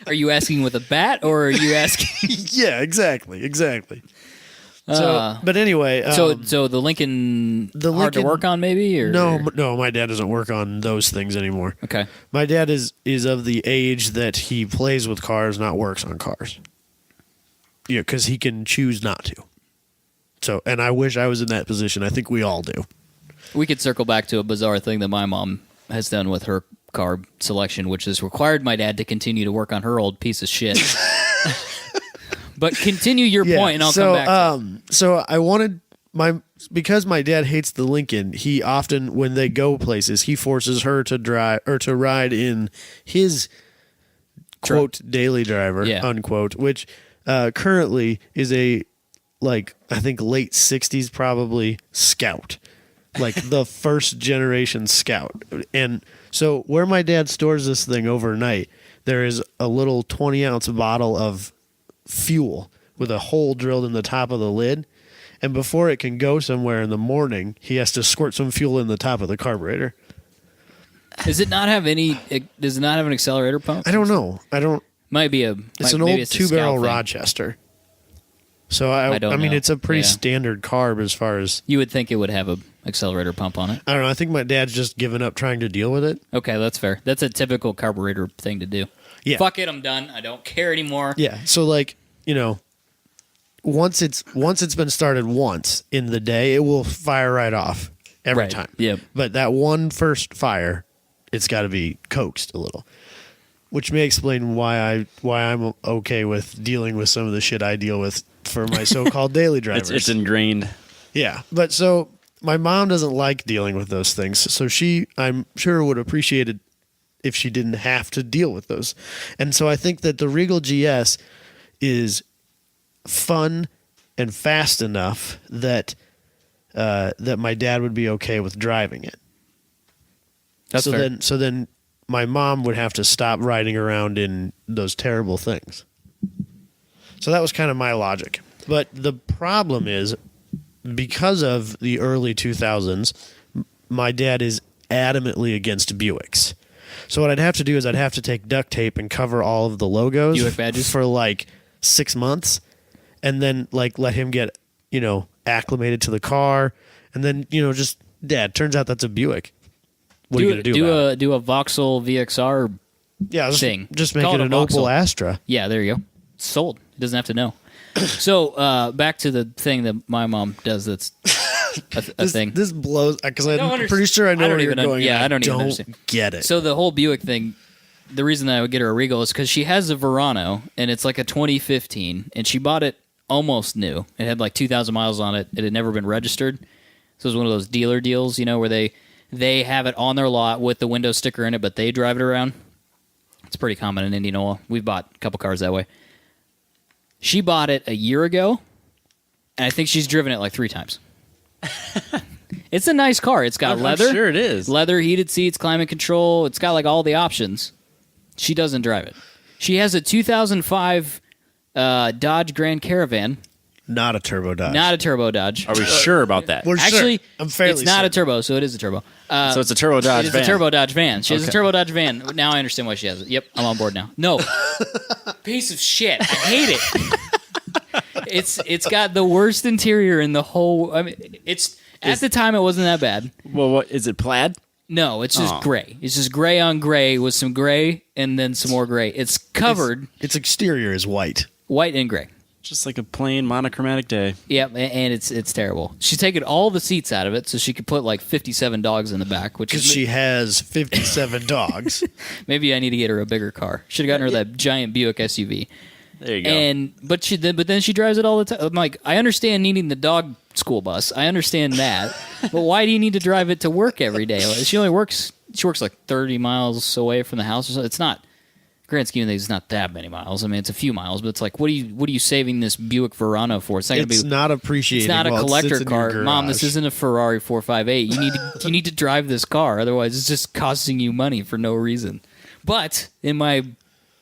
Are you asking with a bat, or are you asking? Yeah, exactly. So, but anyway, So the Lincoln the hard to Lincoln- work on, maybe? Or no, my dad doesn't work on those things anymore. Okay. My dad is of the age that he plays with cars, not works on cars. Yeah, because he can choose not to. So, and I wish I was in that position. I think we all do. We could circle back to a bizarre thing that my mom has done with her car selection, which has required my dad to continue to work on her old piece of shit. But continue your point, and I'll come back to it. So I wanted because my dad hates the Lincoln. He often, when they go places, he forces her to drive or to ride in his quote daily driver Yeah. unquote, which currently is a I think late 60s probably Scout, like the first generation Scout. And so where my dad stores this thing overnight, there is a little 20-ounce bottle of fuel with a hole drilled in the top of the lid, and before it can go somewhere in the morning, he has to squirt some fuel in the top of the carburetor. Does it not have any? Does it not have an accelerator pump? I don't know. Might be a. It's an maybe old a Scout 2-barrel thing. Rochester. So I don't mean, know. it's a pretty Yeah. standard carb as far as You would think it would have a accelerator pump on it. I don't know. I think my dad's just given up trying to deal with it. Okay, that's fair. That's a typical carburetor thing to do. Yeah. Fuck it, I'm done. I don't care anymore. Yeah. So once it's been started once in the day, it will fire right off every Right. time. Yep. But that one first fire, it's got to be coaxed a little, which may explain why I'm okay with dealing with some of the shit I deal with for my so-called daily drivers. It's ingrained. Yeah. But so my mom doesn't like dealing with those things. So I'm sure, would appreciate it if she didn't have to deal with those. And so I think that the Regal GS is fun and fast enough that that my dad would be okay with driving it. That's fair. So then my mom would have to stop riding around in those terrible things. So that was kind of my logic. But the problem is, because of the early 2000s, my dad is adamantly against Buicks. So what I'd have to do is I'd have to take duct tape and cover all of the logos Buick badges? for 6 months, and then let him get acclimated to the car, and then just Dad. Turns out that's a Buick. What are you gonna do about it? do a Vauxhall VXR. Yeah, thing. Just make Call it it a an Vauxhall. Opel Astra. Yeah, there you go. It's sold. He doesn't have to know. So back to the thing that my mom does. That's a thing. This blows because I'm don't pretty sure I know I don't where you're even un- going. yeah, and I don't even understand. get it. So the whole Buick thing, the reason that I would get her a Regal is because she has a Verano, and it's like a 2015, and she bought it almost new. It had 2,000 miles on it. It had never been registered. So it was one of those dealer deals, where they have it on their lot with the window sticker in it, but they drive it around. It's pretty common in Indianola. We've bought a couple cars that way. She bought it a year ago, and I think she's driven it 3 times. It's a nice car. It's got leather. I'm sure it is. Leather, heated seats, climate control. It's got all the options. She doesn't drive it. She has a 2005 Dodge Grand Caravan. Not a turbo Dodge. Not a turbo Dodge. Are we sure about that? We're Actually, sure. I'm fairly it's not a certain. turbo, so it is a turbo. So it's a turbo Dodge It is van. a turbo Dodge van. She has a Okay. turbo Dodge van. Now I understand why she has it. Yep, I'm on board now. No. Piece of shit. I hate it. It's got the worst interior in the whole. I mean, at the time it wasn't that bad. Well, what is it? Plaid? No, it's just gray. It's just gray on gray with some gray and then some more gray. It's covered. Its exterior is white. White and gray. Just like a plain monochromatic day. Yeah, and it's terrible. She's taken all the seats out of it so she could put like 57 dogs in the back, which is Because she has 57 dogs. maybe I need to get her a bigger car. Should have gotten her that giant Buick SUV. There you go. But then she drives it all the time. I'm like, I understand needing the dog school bus. I understand that. But why do you need to drive it to work every day? Like, she works like 30 miles away from the house or something. It's not, grand scheme of things, it's not that many miles. I mean, it's a few miles, but it's like, what are you saving this Buick Verano for? It's not appreciated. It's not a collector car. Mom, this is isn't a Ferrari 458. You need to drive this car. Otherwise, it's just costing you money for no reason. But in my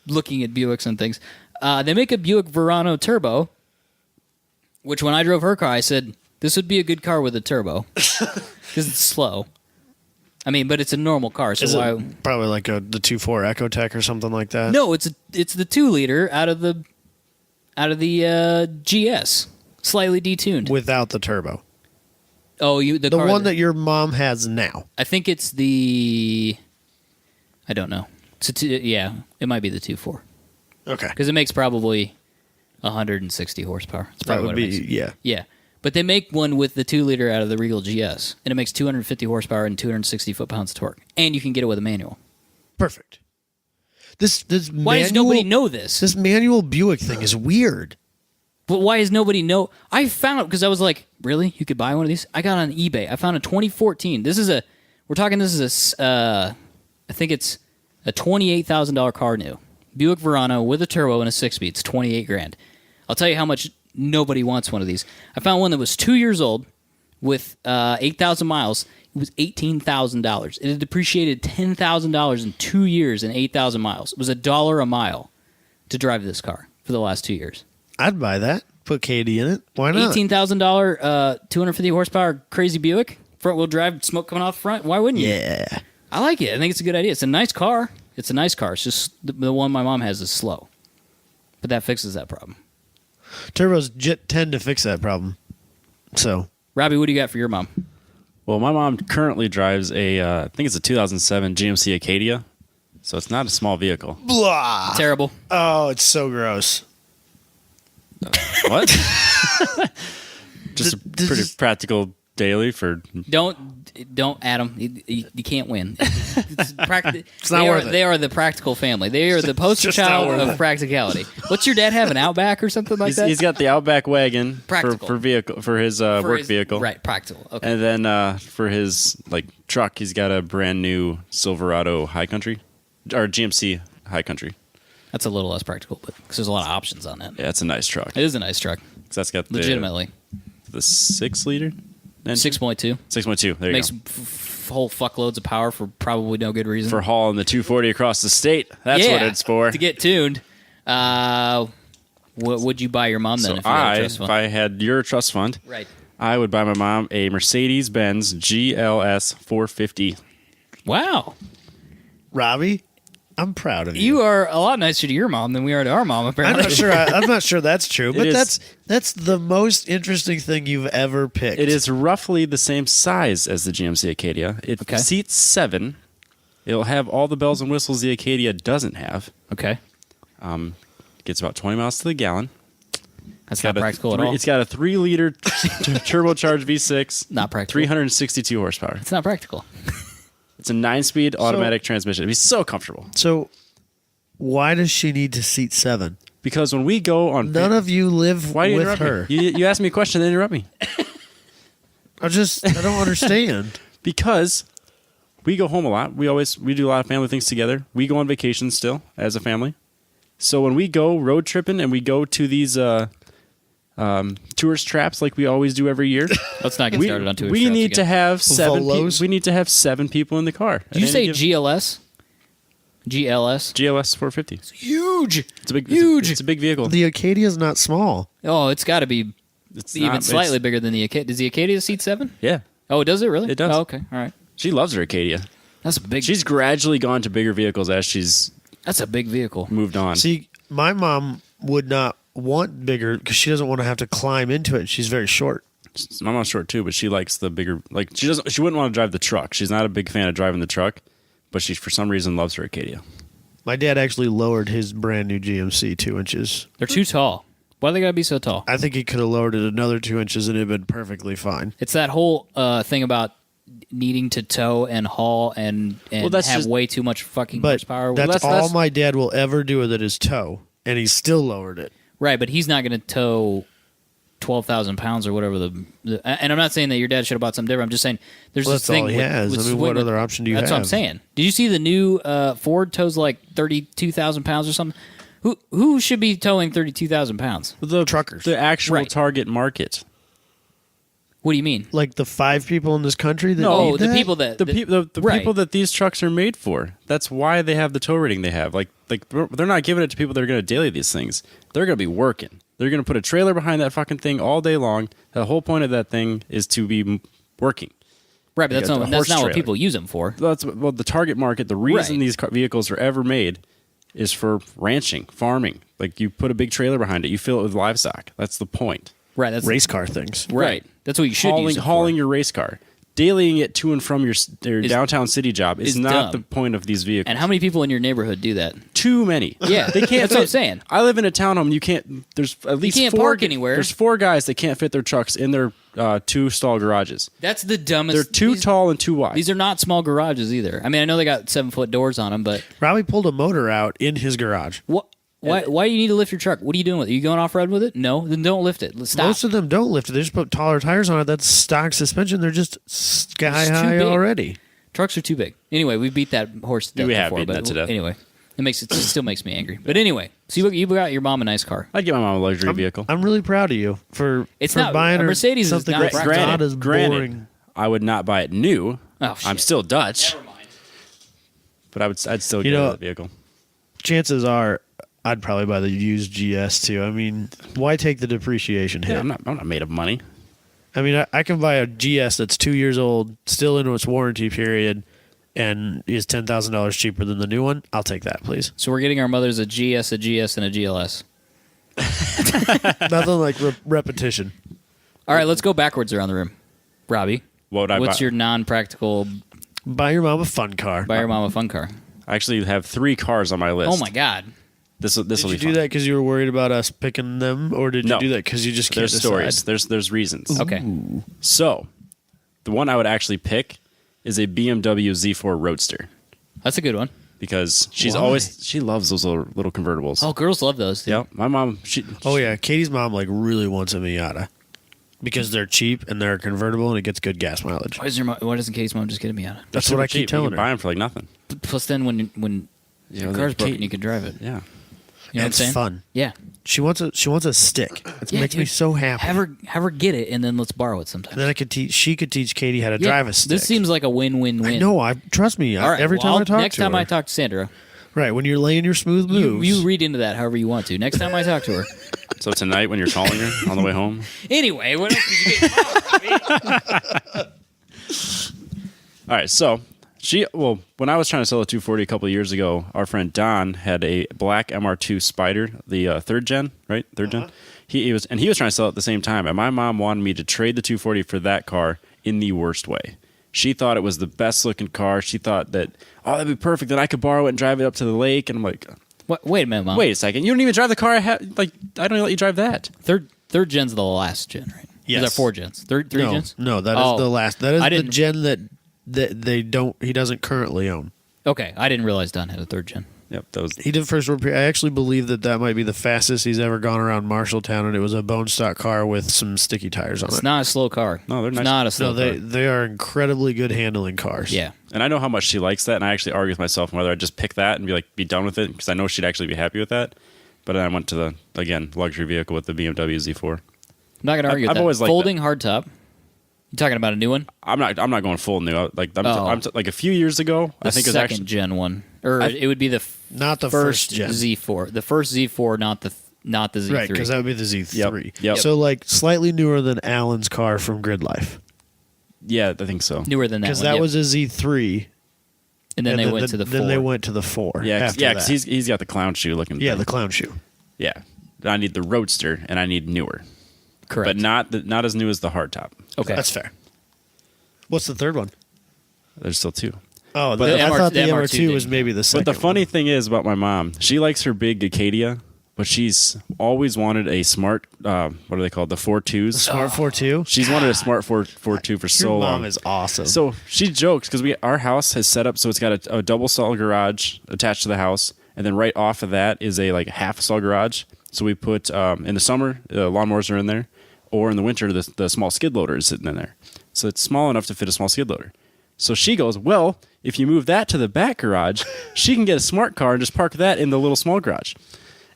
looking at Buicks and things, they make a Buick Verano Turbo, which when I drove her car, I said, this would be a good car with a turbo because it's slow. I mean, but it's a normal car, so why? Probably like the 2.4 EcoTech or something like that. No, it's the 2-liter out of the GS, slightly detuned Without the turbo. Oh, the car one that your mom has now. I think it's the. I don't know. It might be the 2.4. Okay. Because it makes probably 160 horsepower. It's probably what it makes. Yeah. Yeah. But they make one with the 2-liter out of the Regal GS, and it makes 250 horsepower and 260 foot-pounds of torque. And you can get it with a manual. Perfect. This Why does nobody know this? This manual Buick thing is weird. But why does nobody know? I found, because I was like, really? You could buy one of these? I got on eBay. I found a 2014. This is I think it's a $28,000 car new. Buick Verano with a turbo and a 6-speed. It's $28,000. I'll tell you how much nobody wants one of these. I found one that was 2 years old with 8,000 miles. It was $18,000. It had depreciated $10,000 in 2 years and 8,000 miles. It was $1 a mile to drive this car for the last 2 years. I'd buy that. Put Katie in it. Why not? $18,000, 250 horsepower crazy Buick, front wheel drive, smoke coming off the front. Why wouldn't you? Yeah. I like it. I think it's a good idea. It's a nice car. It's just the one my mom has is slow. But that fixes that problem. Turbos tend to fix that problem. So, Robbie, what do you got for your mom? Well, my mom currently drives I think it's a 2007 GMC Acadia. So it's not a small vehicle. blah. Terrible. Oh, it's so gross. What? Just a pretty practical daily for... Don't Adam. You can't win. It's not worth it. They are the practical family. They are the poster child of practicality. What's your dad have, an Outback or something like that? He's got the Outback wagon Practical. for his work vehicle. Right, practical. Okay. And then for his truck, he's got a brand new Silverado High Country or GMC High Country. That's a little less practical, but because there's a lot of options on that. Yeah, it's a nice truck. It is a nice truck. 'Cause that's got Legitimately. the 6-liter. 6.2. 6.2. There you Makes go. whole fuckloads of power for probably no good reason. For hauling the 240 across the state. That's what it's for. To get tuned. What would you buy your mom then if you had a trust fund? If I had your trust fund, Right. I would buy my mom a Mercedes-Benz GLS 450. Wow. Robbie, I'm proud of you. You are a lot nicer to your mom than we are to our mom, apparently. I'm not sure that's true, but It is. that's the most interesting thing you've ever picked. It is roughly the same size as the GMC Acadia. It seats 7. It'll have all the bells and whistles the Acadia doesn't have. Okay. Gets about 20 miles to the gallon. That's not practical at all. It's got a 3-liter turbocharged V6. Not practical. 362 horsepower. It's not practical. It's a 9-speed automatic transmission. It'd be so comfortable. So, why does she need to seat 7? Because when we go on... None of you live Why do you with interrupt her. me? You asked me a question, then interrupt me. I don't understand. Because we go home a lot. We do a lot of family things together. We go on vacation still as a family. So when we go road tripping and we go to these tourist traps like we always do every year, Let's not get started on tourist we traps need again. to have 7 Volos? we need to have 7 people in the car. Did you say GLS? GLS? GLS 450. Huge. It's a big Huge. It's a big vehicle. The Acadia's not small. Oh, it's got to be It's even not- slightly it's- bigger than the Acadia. Does the Acadia seat 7? Yeah, Oh, does it really? It does. Oh, okay. All right. she loves her Acadia. That's a big. She's gradually gone to bigger vehicles as she's That's a big vehicle. moved on. See, my mom would not want bigger because she doesn't want to have to climb into it. And she's very short. My mom's short too, but she likes the bigger. Like she wouldn't want to drive the truck. She's not a big fan of driving the truck, but she for some reason loves her Acadia. My dad actually lowered his brand new GMC 2 inches. They're too tall. Why do they gotta be so tall? I think he could have lowered it another 2 inches and it'd been perfectly fine. It's that whole thing about needing to tow and haul and that's have just- way too much fucking But horsepower. that's all that's- my dad will ever do with it is tow, and he still lowered it. Right, but he's not going to tow 12,000 pounds or whatever and I'm not saying that your dad should have bought something different. I'm just saying there's Well, this that's thing all he with, has. with I mean, swing what with- other option do you That's what I'm have? saying. Did you see the new Ford tows like 32,000 pounds or something? Who should be towing 32,000 pounds? The Truckers. the actual Right. target market. What do you mean? Like the 5 people in this country that No, need the that? people that The right. people that these trucks are made for. That's why they have the tow rating they have. Like they're not giving it to people that are going to daily these things. They're going to be working. They're going to put a trailer behind that fucking thing all day long. The whole point of that thing is to be working. Right, but You that's got not the horse what trailer. people use them for. Well, the target market. The reason Right. these vehicles are ever made is for ranching, farming. Like you put a big trailer behind it, you fill it with livestock. That's the point. Right, that's race car things. right. That's what you should use it hauling for. your race car. Dailying it to and from your downtown city job is is not dumb. the point of these vehicles. And how many people in your neighborhood do that? Too many. Yeah, they can't. that's what I'm fit- saying. I live in a townhome. You can't. There's at least can't four, park anywhere. There's 4 guys that can't fit their trucks in their 2-stall garages. That's the dumbest. They're too these- tall and too wide. These are not small garages either. I mean, I know they got 7-foot doors on them, but Robbie pulled a motor out in his garage. what? Why do you need to lift your truck? What are you doing with it? Are you going off road with it? No, then don't lift it. Stop. Most of them don't lift it. They just put taller tires on it. That's stock suspension. They're just sky It's too high big. already. Trucks are too big. Anyway, we beat that horse to death We have before, beaten but that to death. Anyway, it still makes me angry. But anyway, so you got your mom a nice car. I'd get my mom a luxury vehicle. I'm really proud of you for It's for not- buying a her Mercedes is something not that's practical. not as Granted, boring. I would not buy it new. Oh, shit. I'm still Dutch, Never mind. but I'd still You get know- that vehicle. Chances are, I'd probably buy the used GS too. I mean, why take the depreciation hit? Yeah, I'm not made of money. I mean, I can buy a GS that's 2 years old, still into its warranty period, and is $10,000 cheaper than the new one. I'll take that, please. So we're getting our mothers a GS, and a GLS. Nothing like repetition. All right, let's go backwards around the room. Robbie, What would I what's buy? your non-practical Buy your mom a fun car. buy your mom a fun car? I actually have 3 cars on my list. Oh my God! This will Did be you do fun. that because you were worried about us picking them, or did you No. do that because you just can't There's decide? stories. There's reasons. Okay, So, the one I would actually pick is a BMW Z4 Roadster that's a good one. because she Why? loves those little convertibles. Oh, girls love those. Dude. Yeah, my mom. Oh yeah, Katie's mom like really wants a Miata because they're cheap and they're convertible and it gets good gas mileage. Why doesn't Kate's mom just get a Miata? That's what I keep You telling can buy her. them for like nothing. Plus, then when You your know, car's Kate- broken, you can drive it. Yeah. You know And what I'm saying? it's fun. Yeah. She wants a stick. It Yeah, makes me dude. so happy. Have her get it, and then let's borrow it sometime. And then she could teach Katie how to Yeah, drive a stick. This seems like a win-win-win. No, trust me. All right. Every well, time I talk next to time her, I talk to Sandra, right when you're laying your smooth moves, you read into that however you want to. Next time I talk to her. So tonight when you're calling her on the way home, Anyway, what else did you get? all right. So when I was trying to sell a 240 a couple of years ago, our friend Don had a black MR2 Spider, the third gen, right? Third gen. He was trying to sell it at the same time, and my mom wanted me to trade the 240 for that car in the worst way. She thought it was the best looking car. She thought that that'd be perfect. That I could borrow it and drive it up to the lake. And I'm like, Wait a minute, Mom. wait a second, you don't even drive the car. I don't let you drive that. Third gen's the last gen, right? Yes. Is there 4 gens? Three gens? No, that is Oh. the last. That is I the didn't- gen that he doesn't currently own. Okay, I didn't realize Don had a 3rd gen. Yep, that was. He did first repair. I actually believe that might be the fastest he's ever gone around Marshalltown, and it was a bone stock car with some sticky tires on It's it. not a slow car. No, they're It's nice. not a No, slow car. they are incredibly good handling cars. Yeah. And I know how much she likes that, and I actually argue with myself whether I just pick that and be done with it because I know she'd actually be happy with that. But then I went to the luxury vehicle with the BMW Z4. I'm not going to argue with I've that. always liked Folding hardtop. You talking about a new one? I'm not going full new. Oh. Like a few years ago, The I think it was second actually gen one. Or it would be the Not the first first gen. Z4. The first Z4, not the Z3. Right, because that would be the Z3. Yep. So like slightly newer than Alan's car from Grid Life, yeah, I think so. Newer than that because one. that yep. was a Z3. And then they went to the 4. Then they went to the 4. Yeah, after because that. he's got the clown shoe looking. Yeah, thing. the clown shoe. Yeah, I need the Roadster, and I need newer. Correct. But not as new as the hardtop. Okay. That's fair. What's the third one? There's still two. Oh, But I thought the the MR2 MR2 was didn't maybe the second. But the funny thing is about my mom, she likes her big Acadia, but she's always wanted a smart, what are they called? The 4.2s. Smart 4.2. She's wanted a smart 4.2 for so Your long. mom is awesome. So she jokes because our house has set up so it's got a double stall garage attached to the house, and then right off of that is a like half stall garage. So we put in the summer lawnmowers are in there, or in the winter the small skid loader is sitting in there. So it's small enough to fit a small skid loader. So she goes, well, if you move that to the back garage, she can get a smart car and just park that in the little small garage.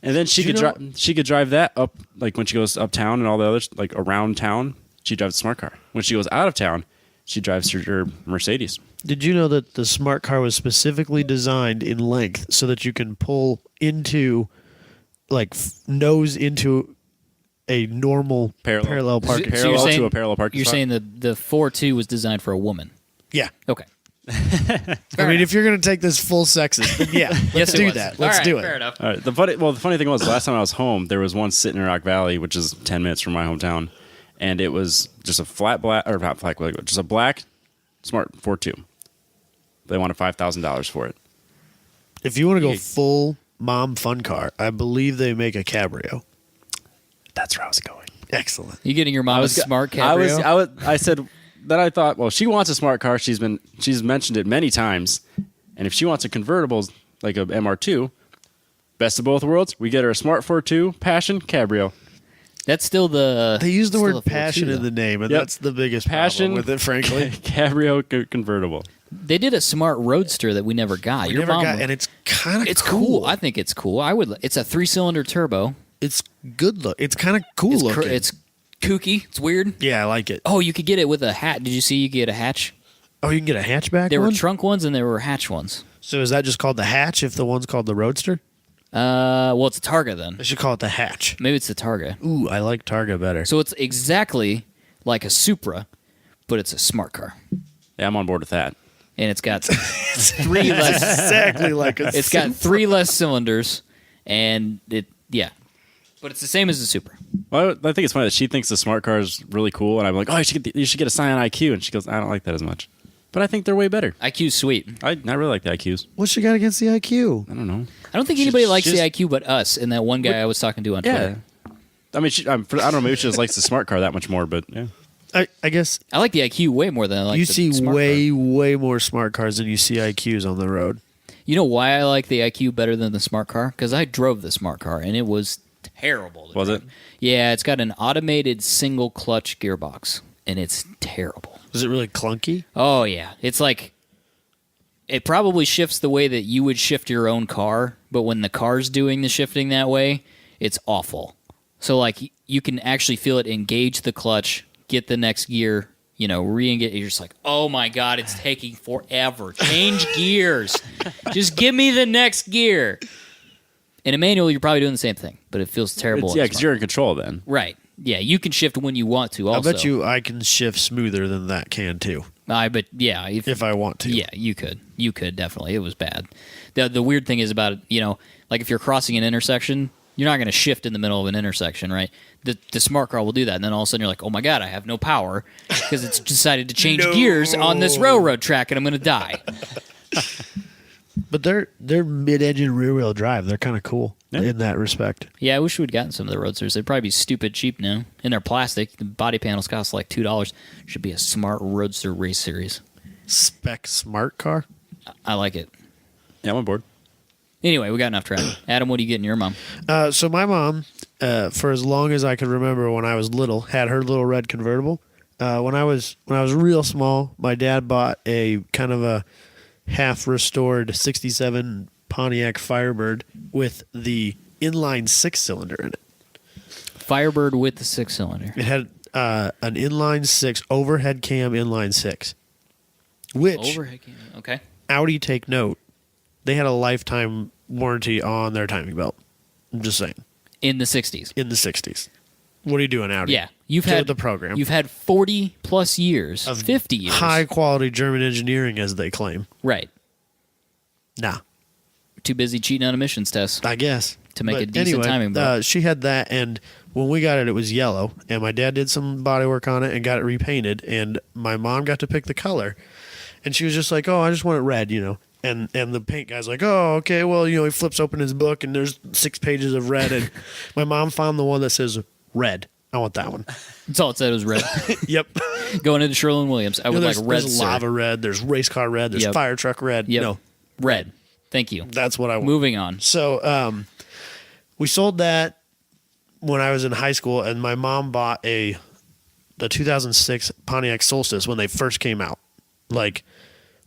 And then she could drive that up, like when she goes uptown and all the others, like around town, she drives a smart car. When she goes out of town, she drives her Mercedes. Did you know that the smart car was specifically designed in length so that you can pull into, like, nose into a normal parallel parking? So you're saying, to a parallel parking You're spot? saying the 4.2 was designed for a woman. Yeah. Okay. I mean, if you're going to take this full sexist, then yeah, let's Yes, it do was. that. All Let's right, do it. Fair enough. All right. The funny thing was, last time I was home, there was one sitting in Rock Valley, which is 10 minutes from my hometown, and it was just a flat black, or not flat, just a black smart 4.2. They wanted $5,000 for it. If you want to go full mom fun car, I believe they make a cabrio. That's where I was going. Excellent. You getting your mom a smart cabrio? I said that I thought, well, she wants a smart car. She's mentioned it many times, and if she wants a convertible like a MR2, best of both worlds, we get her a smart 4.2 Passion cabrio. That's still the. They use the still word the 4.2 passion in though. the name, and Yep. that's the biggest Passion problem with it, frankly. cabrio convertible. They did a smart roadster that we never got. We never got, and it's kind of It's cool. I think it's cool. It's a 3-cylinder turbo. It's good look. It's kind of cool looking. It's kooky. It's weird. Yeah, I like it. Oh, you could get it with a hat. Did you see you could get a hatch? Oh, you can get a hatchback There one? were trunk ones and there were hatch ones. So is that just called the hatch if the one's called the Roadster? Well, it's a Targa then. I should call it the hatch. Maybe it's the Targa. Ooh, I like Targa better. So it's exactly like a Supra, but it's a smart car, Yeah, I'm on board with that. and it's got three less. exactly like a It's got 3 less cylinders, and but it's the same as the Supra. Well, I think it's funny that she thinks the smart car is really cool, and I'm like, oh, you should get a Scion IQ, and she goes, I don't like that as much. But I think they're way better. IQ's sweet. I really like the IQs. What's she got against the IQ? I don't know. I don't think anybody likes the just- IQ but us and that one guy I was talking to on Twitter. I mean, I don't know. Maybe she just likes the smart car that much more, but yeah. I guess I like the IQ way more than I like you the see smart way, car. way more smart cars than you see IQs on the road. You know why I like the IQ better than the smart car? Because I drove the smart car and it was terrible. Was it? Yeah, it's got an automated single clutch gearbox and it's terrible. Was it really clunky? Oh yeah, it's like it probably shifts the way that you would shift your own car, but when the car's doing the shifting that way, it's awful. So like you can actually feel it engage the clutch, get the next gear, re-engage. You're just like, oh my god, it's taking forever. Change gears. Just give me the next gear. In a manual, you're probably doing the same thing, but it feels terrible. Yeah, because you're in control then. Right. Yeah, you can shift when you want to. Also, I bet you I can shift smoother than that can too. But yeah, If I want to. Yeah, you could. You could definitely. It was bad. The weird thing is about it, like if you're crossing an intersection, you're not going to shift in the middle of an intersection, right? The smart car will do that, and then all of a sudden you're like, oh my god, I have no power because it's decided to change gears on this railroad track, and I'm going to die. But they're mid-engine rear-wheel drive. They're kind of cool in that respect. Yeah, I wish we'd gotten some of the Roadsters. They'd probably be stupid cheap now. And they're plastic. The body panels cost like $2. Should be a smart Roadster race series. Spec smart car? I like it. Yeah, I'm on board. Anyway, we got enough track. Adam, what are you getting your mom? So my mom, for as long as I can remember when I was little, had her little red convertible. When I was real small, my dad bought a kind of a half-restored 67 Pontiac Firebird with the inline 6-cylinder in it. Firebird with the 6-cylinder. It had an inline 6 overhead cam inline 6, which Overhead cam. Okay. Audi, take note, they had a lifetime warranty on their timing belt. I'm just saying. In the 60s. In the 60s. What are you doing, Audi? Yeah. You've Kill had the program. You've had 40 plus years, Of 50 years. high quality German engineering, as they claim. Right. Nah. too busy cheating on emissions tests I guess. to make But a decent timing belt. she had that, and when we got it, it was yellow. And my dad did some body work on it and got it repainted. And my mom got to pick the color, and she was just like, "Oh, I just want it red," And the paint guy's like, "Oh, okay. Well, he flips open his book, and there's 6 pages of red." And my mom found the one that says red. I want that one. That's all it said was red. Yep. Going into Sherwin-Williams, I would like red, There's sir. lava red. There's race car red. There's Yep. fire truck red. Yep. No, Red. Thank you. that's what I want. Moving on. So we sold that when I was in high school, and my mom bought the 2006 Pontiac Solstice when they first came out. Like,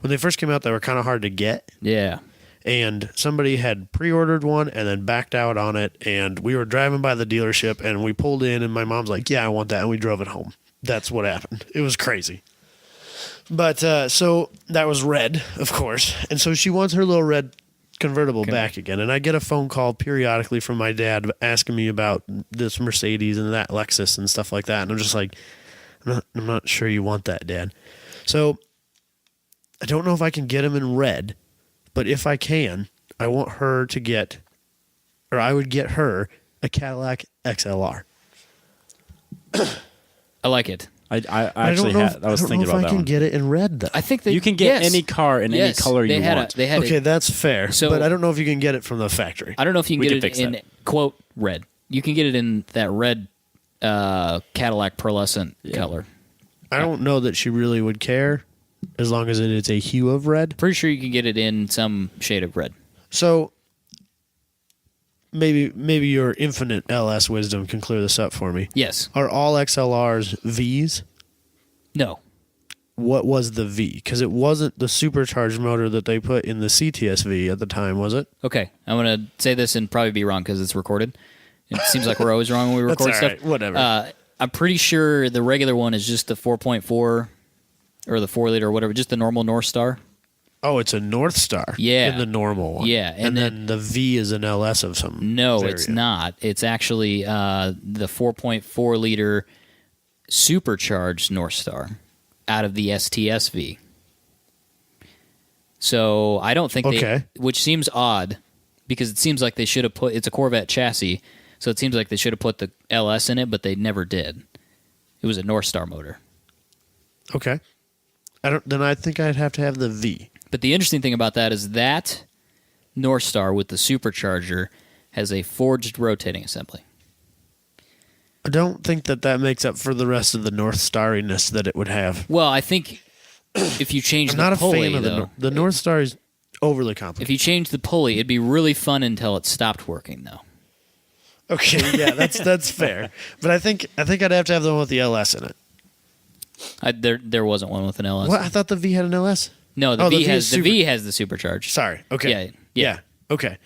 when they first came out, they were kind of hard to get. Yeah. And somebody had pre-ordered one and then backed out on it, and we were driving by the dealership, and we pulled in, and my mom's like, "Yeah, I want that," and we drove it home. That's what happened. It was crazy. But so that was red, of course, and so she wants her little red convertible back again, and I get a phone call periodically from my dad asking me about this Mercedes and that Lexus and stuff like that, and I'm just like, I'm not sure you want that, Dad. So I don't know if I can get him in red. But if I can, I want her to get, or I would get her a Cadillac XLR. I like it. I actually had. I was thinking about I that can one. get it in red though. I think that You can get any car in any color you want. They had Okay, it. that's fair. So- but I don't know if you can get it from the factory. I don't know if you can We get can it fix in that. quote red. You can get it in that red Cadillac pearlescent color. I don't know that she really would care, as long as it is a hue of red. Pretty sure you can get it in some shade of red. So maybe your infinite LS wisdom can clear this up for me. Yes. Are all XLRs Vs? No. What was the V? Because it wasn't the supercharged motor that they put in the CTS-V at the time, was it? Okay. I'm going to say this and probably be wrong because it's recorded. It seems like we're always wrong when we That's record all stuff. right. Whatever. I'm pretty sure the regular one is just the 4.4 or the 4 liter or whatever, just the normal North Star. Oh, it's a North Star. Yeah. In the normal one. Yeah, And, then the V is an LS of some. No, variant. it's not. It's actually the 4.4 liter supercharged North Star out of the STSV. So I don't think Okay. which seems odd because it seems like they should have it's a Corvette chassis, so it seems like they should have put the LS in it, but they never did. It was a North Star motor. Okay. Then I think I'd have to have the V. But the interesting thing about that is that North Star with the supercharger has a forged rotating assembly. I don't think that makes up for the rest of the North Starriness that it would have. Well, I think if you change I'm the not a pulley, fan of though, the North Star is overly complicated. if you change the pulley, it'd be really fun until it stopped working, though. Okay, yeah, that's fair. But I think I'd have to have the one with the LS in it. There wasn't one with an LS. What? I thought the V had an LS. No, the Oh, V the V has is the super- V has the supercharge. Sorry. Okay. Yeah. Okay.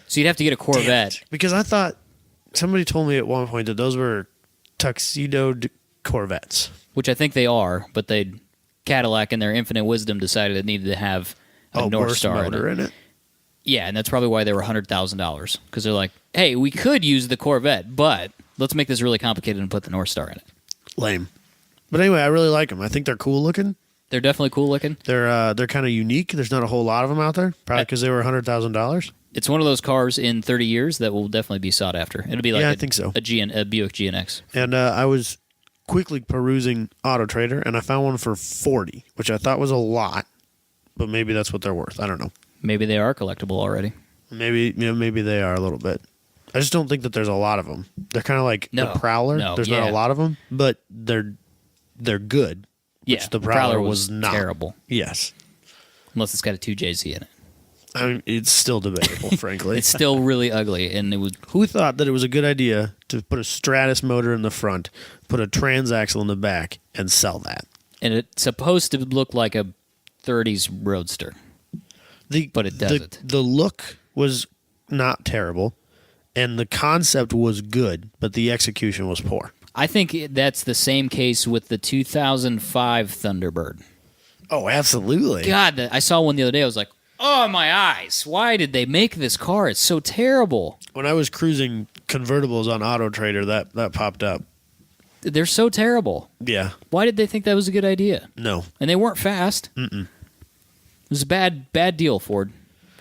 So you'd have to get a Damn Corvette. it. Because I thought somebody told me at one point that those were tuxedoed Corvettes. Which I think they are, but Cadillac in their infinite wisdom decided it needed to have a North burst Star motor in it. in it. Yeah, and that's probably why they were $100,000 because they're like, hey, we could use the Corvette, but let's make this really complicated and put the North Star in it. Lame. But anyway, I really like them. I think they're cool looking. They're definitely cool looking. They're kind of unique. There's not a whole lot of them out there, probably because they were $100,000. It's one of those cars in 30 years that will definitely be sought after. It'll be like I think so. a Buick GNX. And I was quickly perusing Auto Trader, and I found one for $40, which I thought was a lot, but maybe that's what they're worth. I don't know. Maybe they are collectible already. Maybe they are a little bit. I just don't think that there's a lot of them. They're kind of like the Prowler. No, There's not a lot of them, but they're good. Yeah, which the Prowler was not terrible. Yes. Unless it's got a 2JZ in it. I mean, it's still debatable, frankly. It's still really ugly, and it would. Who thought that it was a good idea to put a Stratus motor in the front, put a transaxle in the back, and sell that? And it's supposed to look like a 30s Roadster. But it doesn't. The look was not terrible, and the concept was good, but the execution was poor. I think that's the same case with the 2005 Thunderbird. Oh, absolutely. God, I saw one the other day. I was like, oh, my eyes. Why did they make this car? It's so terrible. When I was cruising convertibles on Auto Trader, that popped up. They're so terrible. Yeah. Why did they think that was a good idea? No. And they weren't fast. Mm-mm. It was a bad deal, Ford.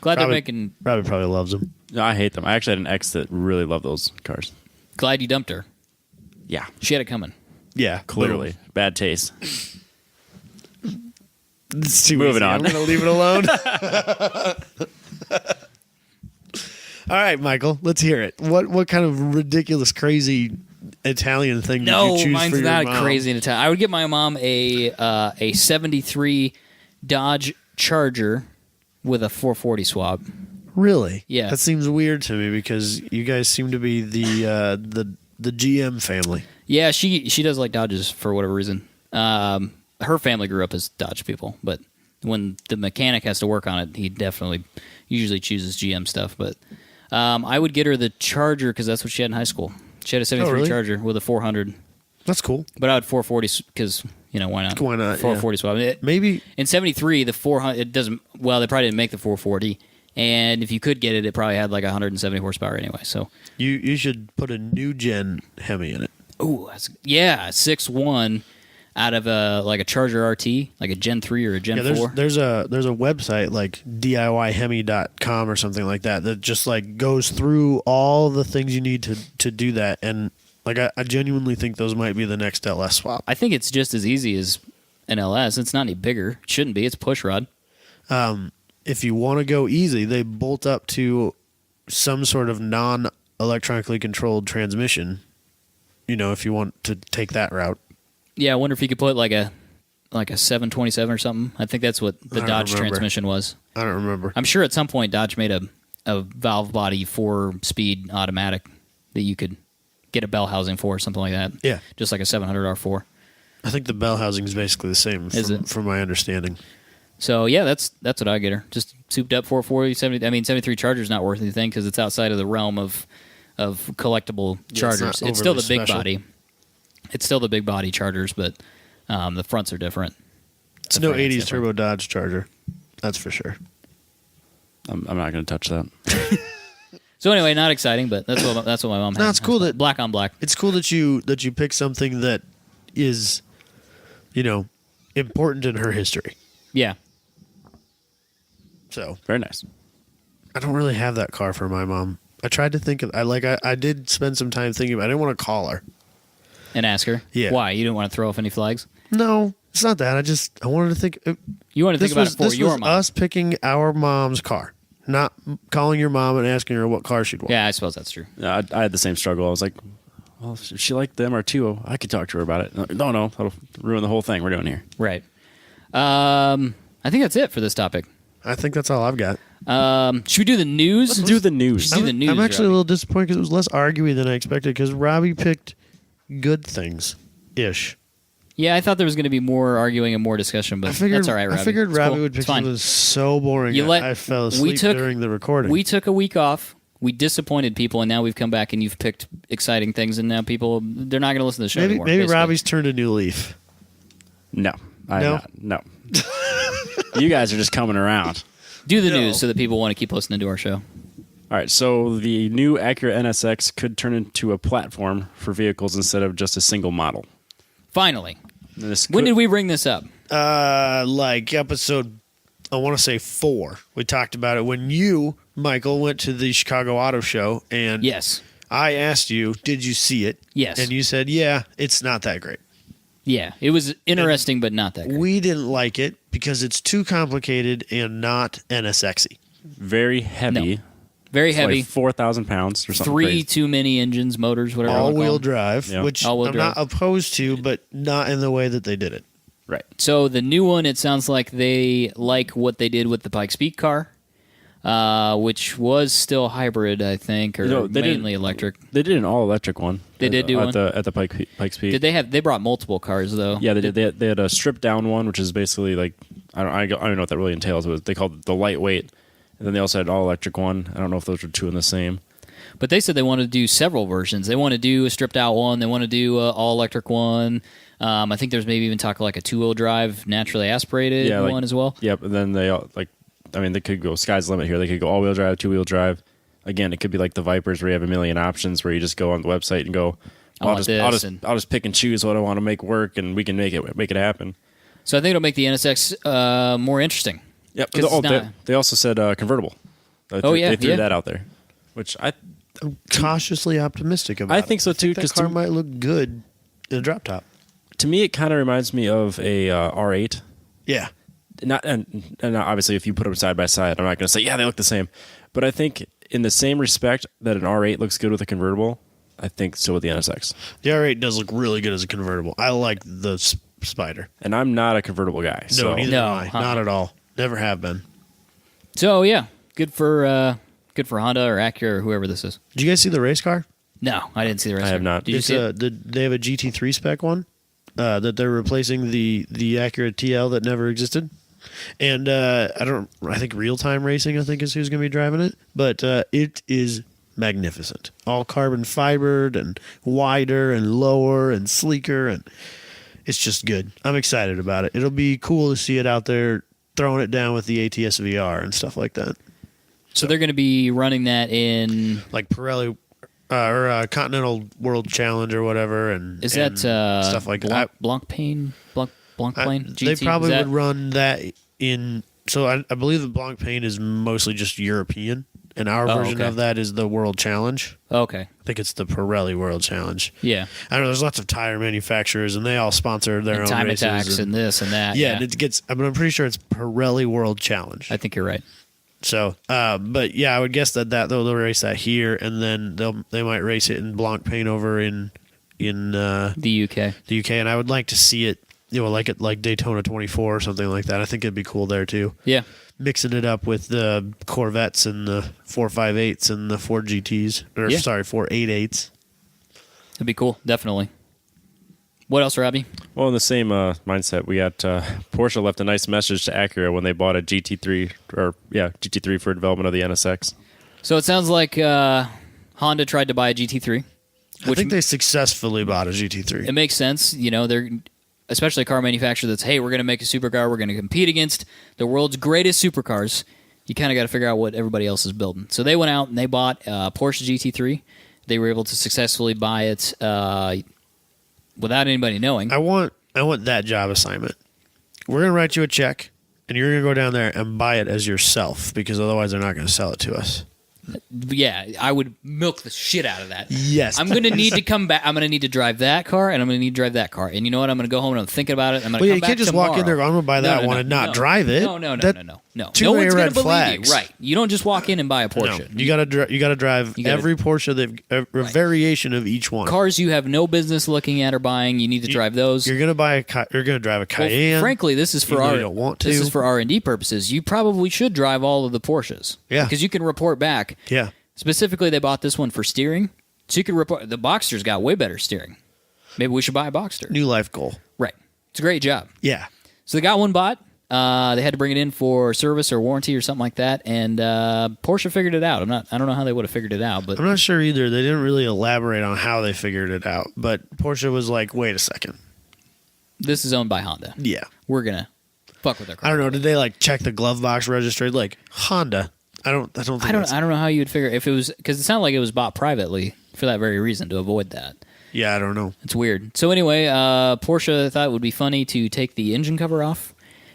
Glad they're Robbie- making. Robbie probably loves them. No, I hate them. I actually had an ex that really loved those cars. Glad you dumped her. Yeah, She had it coming. Yeah, clearly. Bad taste. It's too Moving easy. on. I'm going to leave it alone. All right, Michael, let's hear it. What kind of ridiculous, crazy Italian thing did No, you choose mine's for your not mom? crazy in a time. I would get my mom a 73 Dodge Charger with a 440 swap. Really? Yeah. That seems weird to me because you guys seem to be the GM family. Yeah, she does like Dodges for whatever reason. Her family grew up as Dodge people, but when the mechanic has to work on it, he definitely usually chooses GM stuff. But I would get her the Charger because that's what she had in high school. She had a 73 really? Charger with a 400, That's cool. but I had 440 because why not? Why not, 440 swap. Maybe In 73, the 400 it doesn't. Well, they probably didn't make the 440, and if you could get it, it probably had like 170 horsepower anyway. So, you should put a new gen Hemi in it. ooh, 6.1 out of a Charger RT, like a Gen 3 or a Gen Yeah, 4. there's a website like DIYhemi.com or something like that just like goes through all the things you need to do that, and like I genuinely think those might be the next LS swap. I think it's just as easy as an LS. It's not any bigger. It shouldn't be. It's push rod. If you want to go easy, they bolt up to some sort of non-electronically controlled transmission. If you want to take that route. Yeah, I wonder if you could put like a 727 or something. I think that's what the I don't Dodge remember. transmission was. I don't remember. I'm sure at some point Dodge made a valve body 4-speed automatic that you could get a bell housing for or something like that. Yeah. Just like a 700 R4. I think the bell housing is basically the same from my understanding. So yeah, that's what I get her. Just souped up 440, 70. I mean, 73 Charger's not worth anything because it's outside of the realm of collectible Chargers. not It's still the overly big special. body. It's still the big body Chargers, but the fronts are different. It's The no front's 80s different. turbo Dodge Charger. That's for sure. I'm not going to touch that. So anyway, not exciting, but that's what my mom had. No, it's cool that- black on black. It's cool that you pick something that is, important in her history. Yeah. So Very nice. I don't really have that car for my mom. I tried to think of. I did spend some time thinking about it. I didn't want to call her. And ask her. Yeah. Why? You didn't want to throw off any flags? No, it's not that. I wanted to think. You want to think about it for this your was mom. us picking our mom's car, not calling your mom and asking her what car she'd want. Yeah, I suppose that's true. I had the same struggle. I was like, well, if she liked the MR2, I could talk to her about it. No, that'll ruin the whole thing we're doing here. Right. I think that's it for this topic. I think that's all I've got. Should we do the news? Let's do the news. Do the news, I'm actually Robbie. a little disappointed because it was less arguey than I expected because Robbie picked good things ish. Yeah, I thought there was going to be more arguing and more discussion, but that's all right, Robbie. I figured It's Robbie cool. would pick It's fine. something so boring. You let- I fell we asleep took- during the recording. We took a week off. We disappointed people, and now we've come back and you've picked exciting things, and now people, they're not going to listen to the show anymore. maybe basically. Robbie's turned a new leaf. No. I'm No? not. No. You guys are just coming around. Do the No. news so that people want to keep listening to our show. All right, so the new Acura NSX could turn into a platform for vehicles instead of just a single model. Finally. This When could- did we bring this up? Like episode, I want to say 4. We talked about it when you, Michael, went to the Chicago Auto Show, and Yes. I asked you, "Did you see it?" Yes. and you said, "Yeah, it's not that great." Yeah. It was interesting, but not that great. We didn't like it because it's too complicated and not NSXy. Very heavy. No. Very It's heavy. Like 4,000 pounds or something. 3 crazy. too many engines, motors, whatever. you wanna call All-wheel them. drive, Yeah. which All-wheel I'm drive. not opposed to, but not in the way that they did it. Right. So the new one, it sounds like they like what they did with the Pikes Peak car, which was still hybrid, I think, or No, they mainly electric. They did an all-electric one. They did do at one? at the Pikes Peak. Did they have? They brought multiple cars though. Yeah, they did. They had a stripped-down one, which is basically like I don't know what that really entails. But they called it the lightweight, and then they also had an all-electric one. I don't know if those were two in the same. But they said they want to do several versions. They want to do a stripped out one. They want to do a all electric one. I think there's maybe even talk like a 2-wheel drive, naturally aspirated one as well. Yep. And then they could go sky's the limit here. They could go all-wheel drive, 2-wheel drive. Again, it could be like the Vipers where you have a million options where you just go on the website and go, I'll just pick and choose what I want to make work, and we can make it happen. So I think it'll make the NSX more interesting. Yep. 'Cause it's not- They also said convertible. They threw that out there, which I'm cautiously optimistic about. I think so too. That car might look good in a drop top. To me, it kind of reminds me of a R8. Yeah. Not and obviously, if you put them side by side, I'm not going to say they look the same. But I think in the same respect that an R8 looks good with a convertible, I think so with the NSX. The R8 does look really good as a convertible. I like the Spider. And I'm not a convertible guy. No, So. neither am I. Not at all. Never have been. So yeah, good for Honda or Acura or whoever this is. Did you guys see the race car? No, I didn't see the rest. I have not. Did you see it? They have a GT3 spec one that they're replacing the Acura TL that never existed. And I think Real Time Racing, I think, is who's going to be driving it. But it is magnificent. All carbon fibered and wider and lower and sleeker. And it's just good. I'm excited about it. It'll be cool to see it out there throwing it down with the ATS VR and stuff like that. So they're going to be running that in... Like Pirelli or Continental World Challenge or whatever. And Is that stuff like that. Blancpain? Blancpain? GT? They probably would run that in. So I believe that Blancpain is mostly just European, and our version of that is the World Challenge. Okay. I think it's the Pirelli World Challenge. Yeah. I don't know. There's lots of tire manufacturers, and they all sponsor their own time races attacks and this and that. Yeah, and it gets. I mean, I'm pretty sure it's Pirelli World Challenge. I think you're right. So, but yeah, I would guess that they'll race that here, and then they might race it in Blancpain over in the UK. The UK, and I would like to see it. Like Daytona 24 or something like that. I think it'd be cool there too. Yeah. Mixing it up with the Corvettes and the 458s and the Ford GTs. Or, sorry, 488s. That'd be cool. Definitely. What else, Robbie? Well, in the same mindset, we got Porsche left a nice message to Acura when they bought a GT3 for development of the NSX. So it sounds like Honda tried to buy a GT3. I think they successfully bought a GT3. It makes sense. They're... especially a car manufacturer that's, hey, we're going to make a supercar, we're going to compete against the world's greatest supercars. You kind of got to figure out what everybody else is building. So they went out and they bought Porsche GT3. They were able to successfully buy it without anybody knowing. I want that job assignment. We're going to write you a check, and you're going to go down there and buy it as yourself, because otherwise they're not going to sell it to us. Yeah, I would milk the shit out of that. Yes. I'm going to need to come back. I'm going to need to drive that car, and I'm going to need to drive that car. And you know what? I'm going to go home and I'm thinking about it. I'm going to come back you can't just tomorrow. walk in there and go, I'm going to buy that one and not drive it. No. No Two one's going to believe flags. you. Right. You don't just walk in and buy a Porsche. No, you got to drive every Porsche, a variation of each one. Cars you have no business looking at or buying, you need to drive those. You're going to drive a Cayenne. Well, frankly, this is for this is for R&D purposes. You probably should drive all of the Porsches. Yeah. Because you can report back. Yeah. Specifically, they bought this one for steering. So you could report the Boxster's got way better steering. Maybe we should buy a Boxster. New life goal. Right. It's a great job. Yeah. So they got one bought. They had to bring it in for service or warranty or something like that, and Porsche figured it out. I don't know how they would have figured it out, but I'm not sure either. They didn't really elaborate on how they figured it out, but Porsche was like, "Wait a second, this is owned by Honda. Yeah, we're gonna fuck with their car." I don't know. Did they check the glove box registry like Honda? I don't know how you would figure if it was, because it sounded like it was bought privately for that very reason, to avoid that. Yeah, I don't know. It's weird. So anyway, Porsche thought it would be funny to take the engine cover off.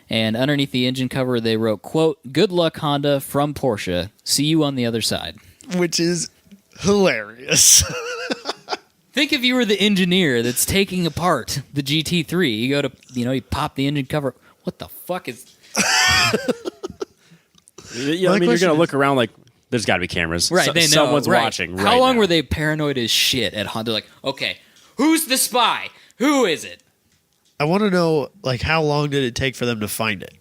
And underneath the engine cover, they wrote, quote, "Good luck, Honda, from Porsche. See you on the other side." Which is hilarious. Think if you were the engineer that's taking apart the GT3. You go to, you pop the engine cover. What the fuck is... Yeah, you're going to look around like, there's got to be cameras. Right, they know. Someone's watching How long now. were they paranoid as shit at Honda? Like, okay, who's the spy? Who is it? I want to know, how long did it take for them to find it?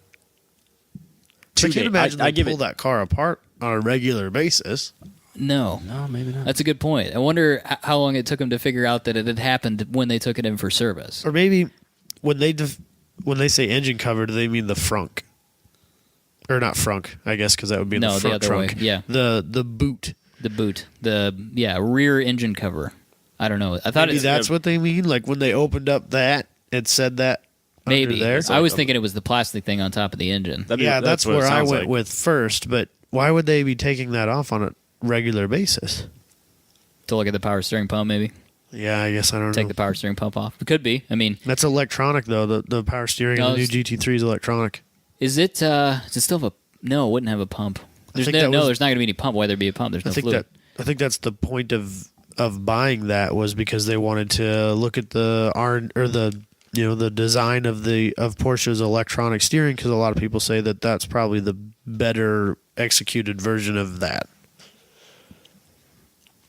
I can't imagine they pull that car apart on a regular basis. No, maybe not. That's a good point. I wonder how long it took them to figure out that it had happened when they took it in for service. Or maybe when they say engine cover, do they mean the frunk? Or not frunk, I guess, because that would be the front other trunk. way. Yeah, the boot. The boot. Rear engine cover. I don't know. I thought maybe that's what they mean. Like when they opened up that, it said that. Maybe there. I was thinking it was the plastic thing on top of the engine. That's where I went with first. But why would they be taking that off on a regular basis? To look at the power steering pump, maybe. Yeah, I guess I don't know. Take the power steering pump off. It could be. I mean, that's electronic though. The power steering of the new GT3 is electronic. Is it? Does it still have a? No, it wouldn't have a pump. There's not going to be any pump. Why there be a pump? There's no fluid. I think that's the point of buying that was because they wanted to look at the design of Porsche's electronic steering, because a lot of people say that that's probably the better executed version of that.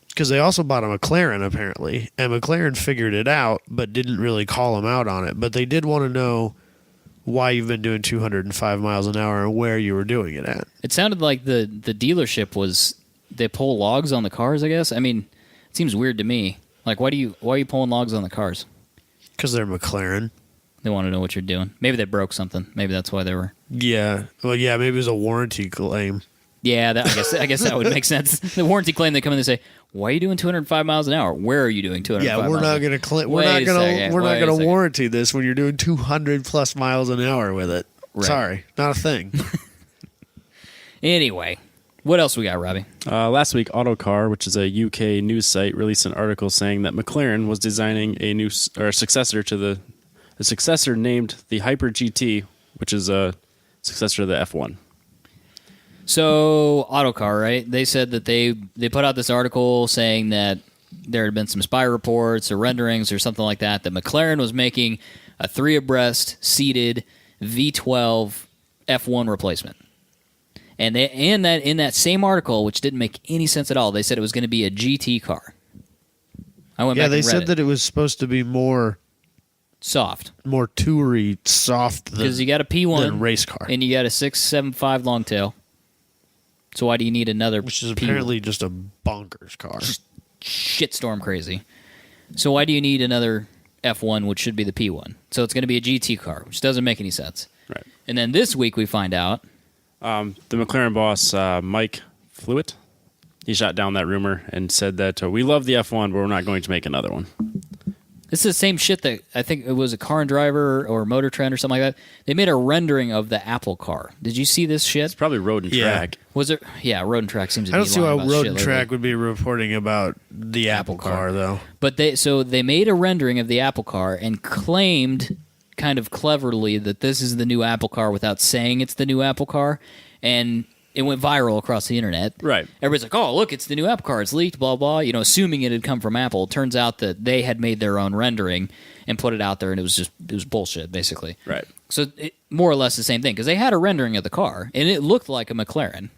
Because they also bought a McLaren, apparently, and McLaren figured it out, but didn't really call them out on it. But they did want to know why you've been doing 205 miles an hour and where you were doing it at. It sounded like the dealership was, they pull logs on the cars, I guess. I mean, it seems weird to me. Like, why are you pulling logs on the cars? Because they're McLaren. They want to know what you're doing. Maybe they broke something. Maybe that's why they were. Yeah. Well, yeah, maybe it was a warranty claim. Yeah, I guess that would make sense. The warranty claim, they come in and they say, "Why are you doing 205 miles an hour? Where are you doing 205 miles?" Yeah, we're not going to claim. We're not going to warranty this when you're doing 200 plus miles an hour with it. Right. Sorry, not a thing. Anyway, what else we got, Robbie? Last week, Autocar, which is a UK news site, released an article saying that McLaren was designing a successor to the successor named the Hyper GT, which is a successor to the F1. So, Autocar, right? They said that they put out this article saying that there had been some spy reports or renderings or something like that McLaren was making a 3-abreast seated V12 F1 replacement. And in that same article, which didn't make any sense at all, they said it was going to be a GT car. I went back and read they said that it was supposed to be more soft, more toury, soft because you got a P1 than race car, and you got a 675 long tail. So why do you need another? Which is apparently just a bonkers car, just shitstorm crazy. So why do you need another F1, which should be the P1? So it's going to be a GT car, which doesn't make any sense. Right. And then this week we find out the McLaren boss Mike Flewitt, he shot down that rumor and said that we love the F1, but we're not going to make another one. This is the same shit that I think it was a Car and Driver or Motor Trend or something like that. They made a rendering of the Apple car. Did you see this shit? It's probably Road and Track. Was it? Yeah, Road and Track seems to be. I don't see why Road and Track Track would be reporting about the Apple car, though. But they made a rendering of the Apple car and claimed, kind of cleverly, that this is the new Apple car without saying it's the new Apple car, and it went viral across the internet. Right. Everybody's like, "Oh, look, it's the new Apple car. It's leaked." Blah blah. Assuming it had come from Apple. Turns out that they had made their own rendering and put it out there, and it was bullshit, basically. Right. So more or less the same thing, because they had a rendering of the car, and it looked like a McLaren.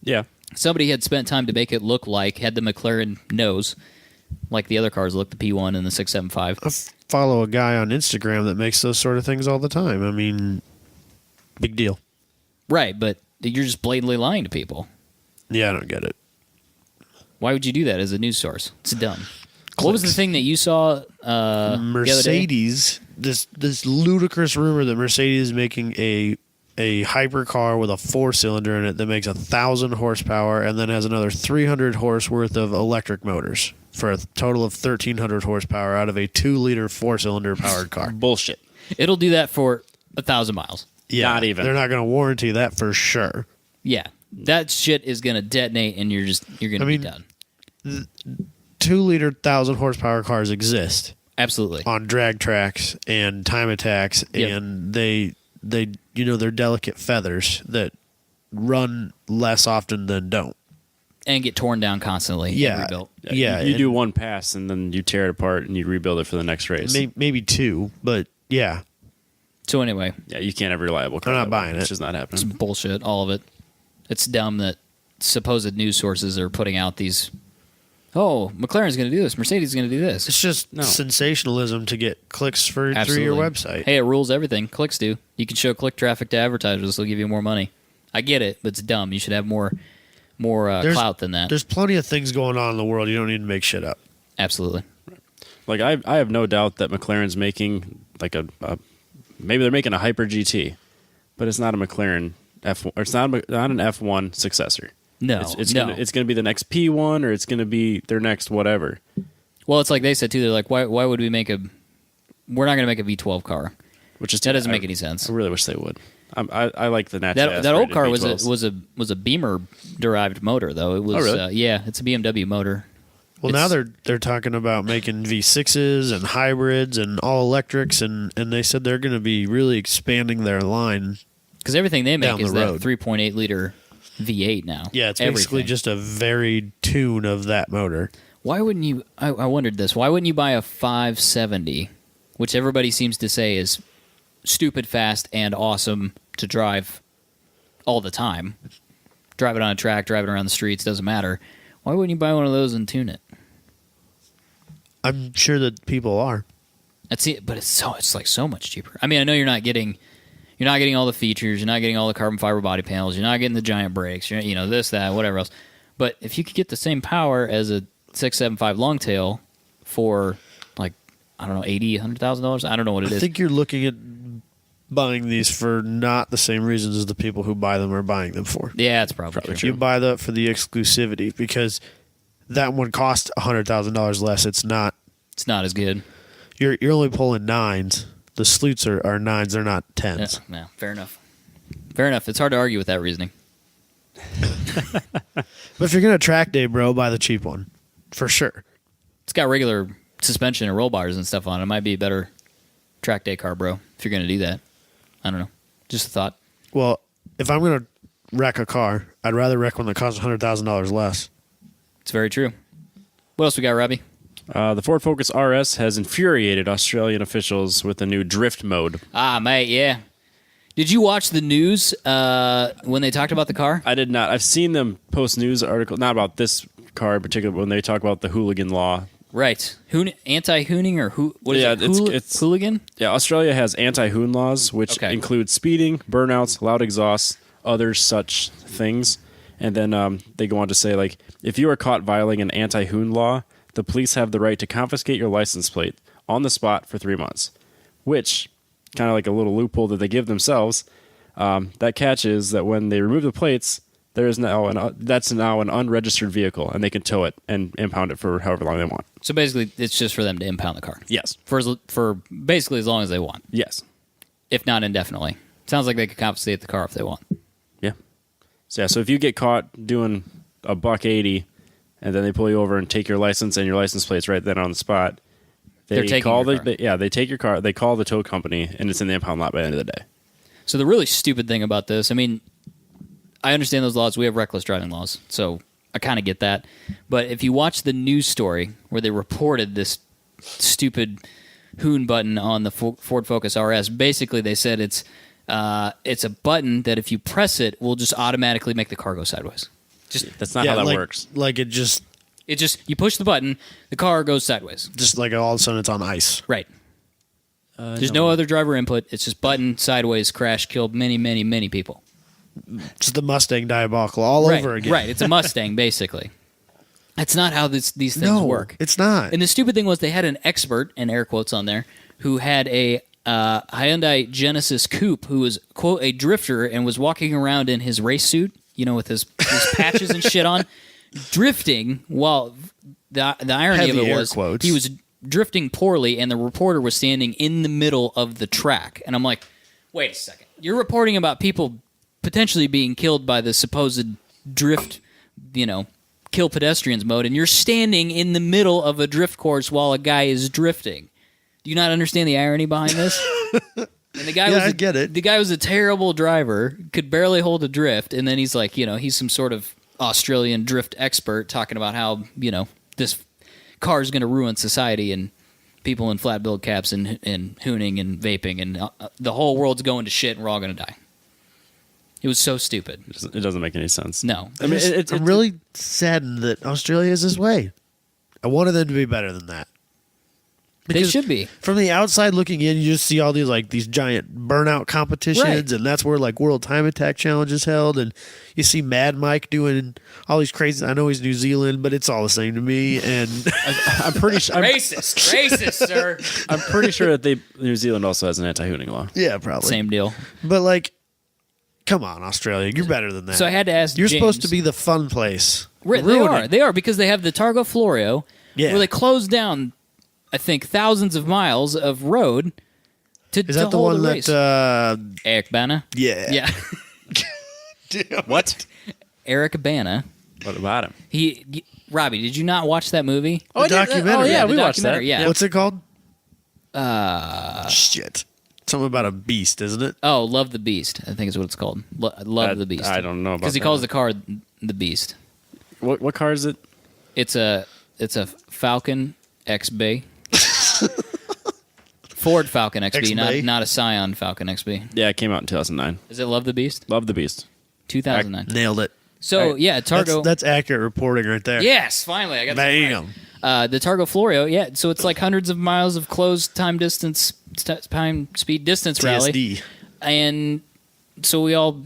Yeah. Somebody had spent time to make it look like, had the McLaren nose, like the other cars look, the P1 and the 675. I follow a guy on Instagram that makes those sort of things all the time. I mean, big deal. Right, but you're just blatantly lying to people. Yeah, I don't get it. Why would you do that as a news source? It's dumb. What was the thing that you saw Mercedes, the other day? this ludicrous rumor that Mercedes is making a hypercar with a 4-cylinder in it that makes 1,000 horsepower and then has another 300 horse worth of electric motors for a total of 1,300 horsepower out of a 2-liter 4-cylinder powered car. Bullshit. It'll do that for 1,000 miles. Yeah, not even. They're not going to warranty that for sure. Yeah, that shit is going to detonate, and you're going to be done. 2-liter 1,000 horsepower cars exist. Absolutely. On drag tracks and time attacks, and they're delicate feathers that run less often than don't. And get torn down constantly. Yeah. And rebuilt. Yeah. You do one pass, and then you tear it apart, and you rebuild it for the next race. Maybe 2, but yeah. So anyway. Yeah, you can't have a reliable car. I'm not buying it. It's just not happening. It's bullshit, all of it. It's dumb that supposed news sources are putting out these, McLaren's going to do this, Mercedes is going to do this. It's just sensationalism to get clicks through your website. Hey, it rules everything. Clicks do. You can show click traffic to advertisers. They'll give you more money. I get it, but it's dumb. You should have more clout than that. There's plenty of things going on in the world. You don't need to make shit up. Absolutely. Like, I have no doubt that McLaren's making, like, maybe they're making a Hyper GT, but it's not a McLaren F1, or it's not an F1 successor. No, it's going to be the next P1, or it's going to be their next whatever. Well, it's like they said too. They're like, why would we make we're not going to make a V12 car, that doesn't make any sense. I really wish they would. I like the natural. That old car was a Beamer derived motor though. It was really? It's a BMW motor. Well, now they're talking about making V6s and hybrids and all electrics, and they said they're going to be really expanding their line because everything they make is that road. 3.8 liter V8 now. Yeah, it's basically Everything. just a varied tune of that motor. Why wouldn't you? I wondered this. Why wouldn't you buy a 570, which everybody seems to say is stupid fast and awesome to drive all the time? Drive it on a track, drive it around the streets, doesn't matter. Why wouldn't you buy one of those and tune it? I'm sure that people are. That's it, but it's like so much cheaper. I mean, I know you're not getting all the features, you're not getting all the carbon fiber body panels, you're not getting the giant brakes, this, that, whatever else. But if you could get the same power as a 675 Longtail for like, I don't know, $80,000, $100,000, I don't know what it is. I think you're looking at buying these for not the same reasons as the people who buy them are buying them for. Yeah, it's probably true. You buy that for the exclusivity because that one costs $100,000 less. It's not as good. You're only pulling 9s. The Sloots are 9s. They're not 10s. Yeah, fair enough. Fair enough. It's hard to argue with that reasoning. But if you're going to track day, bro, buy the cheap one. For sure. It's got regular suspension and roll bars and stuff on it. It might be a better track day car, bro, if you're going to do that. I don't know. Just a thought. Well, if I'm going to wreck a car, I'd rather wreck one that costs $100,000 less. It's very true. What else we got, Robbie? The Ford Focus RS has infuriated Australian officials with a new drift mode. Ah, mate, yeah. Did you watch the news when they talked about the car? I did not. I've seen them post news articles, not about this car in particular, but when they talk about the hooligan law. Right. Anti-hooning or what is Yeah, it? it's Hooligan? Yeah, Australia has anti-hoon laws, which include speeding, burnouts, loud exhausts, other such things. And then they go on to say, like, if you are caught violating an anti-hoon law, the police have the right to confiscate your license plate on the spot for 3 months, which, kind of like a little loophole that they give themselves, that catch is that when they remove the plates, there is that's now an unregistered vehicle, and they can tow it and impound it for however long they want. So basically, it's just for them to impound the car. Yes. For basically as long as they want. Yes. If not indefinitely. Sounds like they could confiscate the car if they want. Yeah. So if you get caught doing $180, and then they pull you over and take your license and your license plates right then on the spot, they're taking your car. they take your car. They call the tow company, and it's in the impound lot by the end of the day. So the really stupid thing about this, I mean, I understand those laws. We have reckless driving laws, so I kind of get that. But if you watch the news story where they reported this stupid hoon button on the Ford Focus RS, basically they said it's a button that if you press it will just automatically make the car go sideways. That's not how that works. Like it just you push the button, the car goes sideways. Just like all of a sudden it's on ice. Right. There's no other driver input. It's just button, sideways, crash, killed many, many, many people. Just the Mustang diabocal all over again. Right, it's a Mustang, basically. That's not how these things work. It's not. And the stupid thing was they had an expert, and air quotes on there, who had a Hyundai Genesis coupe who was, quote, a drifter and was walking around in his race suit, with his patches and shit on, drifting while the irony of it was he was drifting poorly and the reporter was standing in the middle of the track. And I'm like, wait a second. You're reporting about people potentially being killed by the supposed drift, kill pedestrians mode, and you're standing in the middle of a drift course while a guy is drifting. Do you not understand the irony behind this? And the guy I get it. The guy was a terrible driver, could barely hold a drift, and then he's like, he's some sort of Australian drift expert talking about how, this car is going to ruin society and people in flat build caps and hooning and vaping and the whole world's going to shit and we're all going to die. It was so stupid. It doesn't make any sense. No. I mean, I'm really saddened that Australia is this way. I wanted them to be better than that. They should be. From the outside looking in, you just see all these giant burnout competitions, right. And that's where World Time Attack Challenge is held, and you see Mad Mike doing all these crazy. I know he's New Zealand, but it's all the same to me. And I'm pretty sure racist, sir. I'm pretty sure that New Zealand also has an anti-hooning law. Yeah, probably same deal. But come on, Australia, you're better than that. So I had to ask. You're James, supposed to be the fun place. Right, they are because they have the Targa Florio, where they close down, I think, thousands of miles of road to Is that the hold one a race. that? Eric Bana? Yeah. What? Eric Bana. What about him? Robbie, did you not watch that movie? The documentary. Yeah, the we watched that. Yeah. What's it called? Shit. It's something about a beast, isn't it? Oh, Love the Beast, I think is what it's called. Love the Beast. I don't know about because he that. calls the car the Beast. What car is it? It's a Falcon XB. Ford Falcon XB, XB? not a Scion Falcon XB. Yeah, it came out in 2009. Is it Love the Beast? Love the Beast. 2009. Nailed it. So yeah, Targo. That's accurate reporting right there. Yes, finally I got that right. Bam. The Targo Florio, yeah. So it's like hundreds of miles of closed time speed distance rally, TSD. and so we all,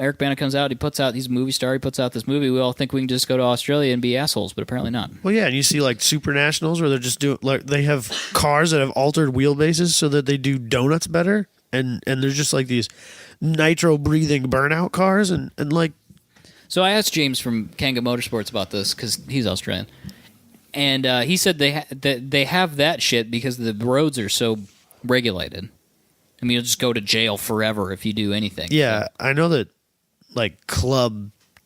Eric Bana comes out, he puts out, he's a movie star, he puts out this movie. We all think we can just go to Australia and be assholes, but apparently not. Well, yeah, and you see like super nationals where they're just doing like they have cars that have altered wheelbases so that they do donuts better, and they're just like these nitro breathing burnout cars, and like. So I asked James from Kanga Motorsports about this because he's Australian, and he said they have that shit because the roads are so regulated. I mean, you'll just go to jail forever if you do anything. Yeah, I know that like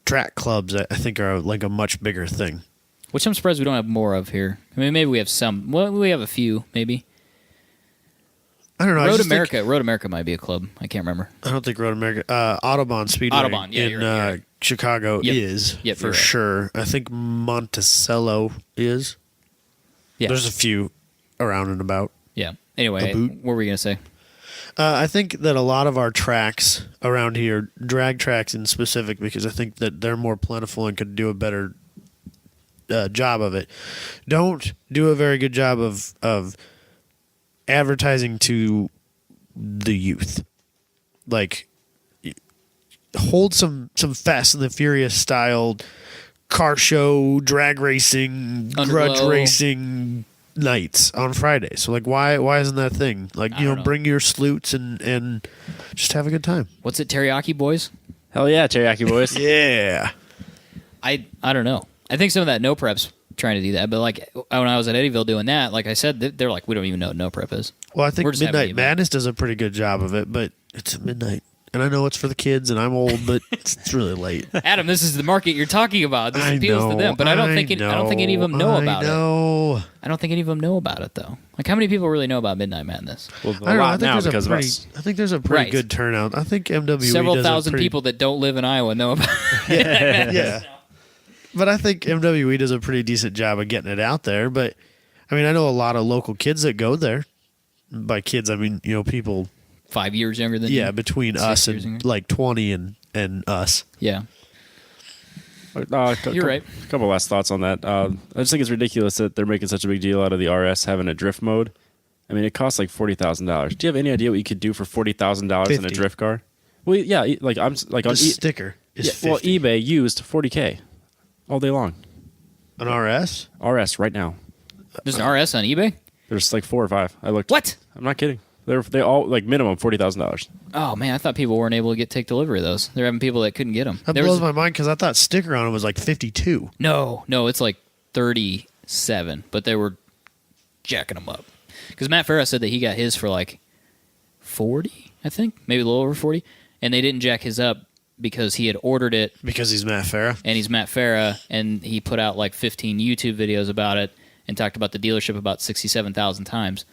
track clubs I think are like a much bigger thing. Which I'm surprised we don't have more of here. I mean, maybe we have some. Well, we have a few, maybe. I don't know. Road America might be a club. I can't remember. I don't think Road America. Autobahn Speedway Autobahn, yeah, in you're right. Chicago is Yep, for you're right. sure. I think Monticello is. Yeah. There's a few around and about. Yeah. Anyway, A boot. what were we going to say? I think that a lot of our tracks around here, drag tracks in specific, because I think that they're more plentiful and could do a better job of it, don't do a very good job of advertising to the youth. Like, hold some Fast and the Furious style car show, drag racing, grudge Underglow. racing nights on Friday. So like, why isn't that a thing? Like, I don't know. bring your sleuts and just have a good time. What's it, Teriyaki Boys? Hell yeah, Teriyaki Boys. Yeah. I don't know. I think some of that no prep's trying to do that, but like when I was at Eddyville doing that, like I said, they're like, we don't even know what no prep is. Well, I think We're just having the Midnight event. Madness does a pretty good job of it, but it's at midnight. And I know it's for the kids, and I'm old, but it's really late. Adam, this is the market you're talking about. This I appeals know, to them, but I don't think any of them know about it. I don't think any of them know about it though. Like, how many people really know about Midnight Madness? Well, I don't know. I think now there's because a of pretty. us. I think there's a pretty Right. good turnout. I think MWE Several does a thousand pretty- people that don't live in Iowa know about it. Yeah, but I think MWE does a pretty decent job of getting it out there. But I mean, I know a lot of local kids that go there. By kids, I mean people. 5 years younger than Yeah, you. between 6 us years and younger. like 20 and us. Yeah. You're right. A couple last thoughts on that. I just think it's ridiculous that they're making such a big deal out of the RS having a drift mode. I mean, it costs like $40,000. Do you have any idea what you could do for $40,000 in a 50. drift car? Well, yeah, like I'm like The on sticker is well, 50. eBay used $40K all day long. An RS. RS right now. There's an RS on eBay? There's like 4 or 5. I looked. What? I'm not kidding. They all like minimum $40,000. Oh, man, I thought people weren't able to take delivery of those. They're having people that couldn't get them. That blows my mind because I thought sticker on it was like 52. No, it's like 37, but they were jacking them up. Because Matt Farah said that he got his for like 40, I think, maybe a little over 40, and they didn't jack his up because he had ordered it, Because he's Matt Farah. and he's Matt Farah, and he put out like 15 YouTube videos about it and talked about the dealership about 67,000 times.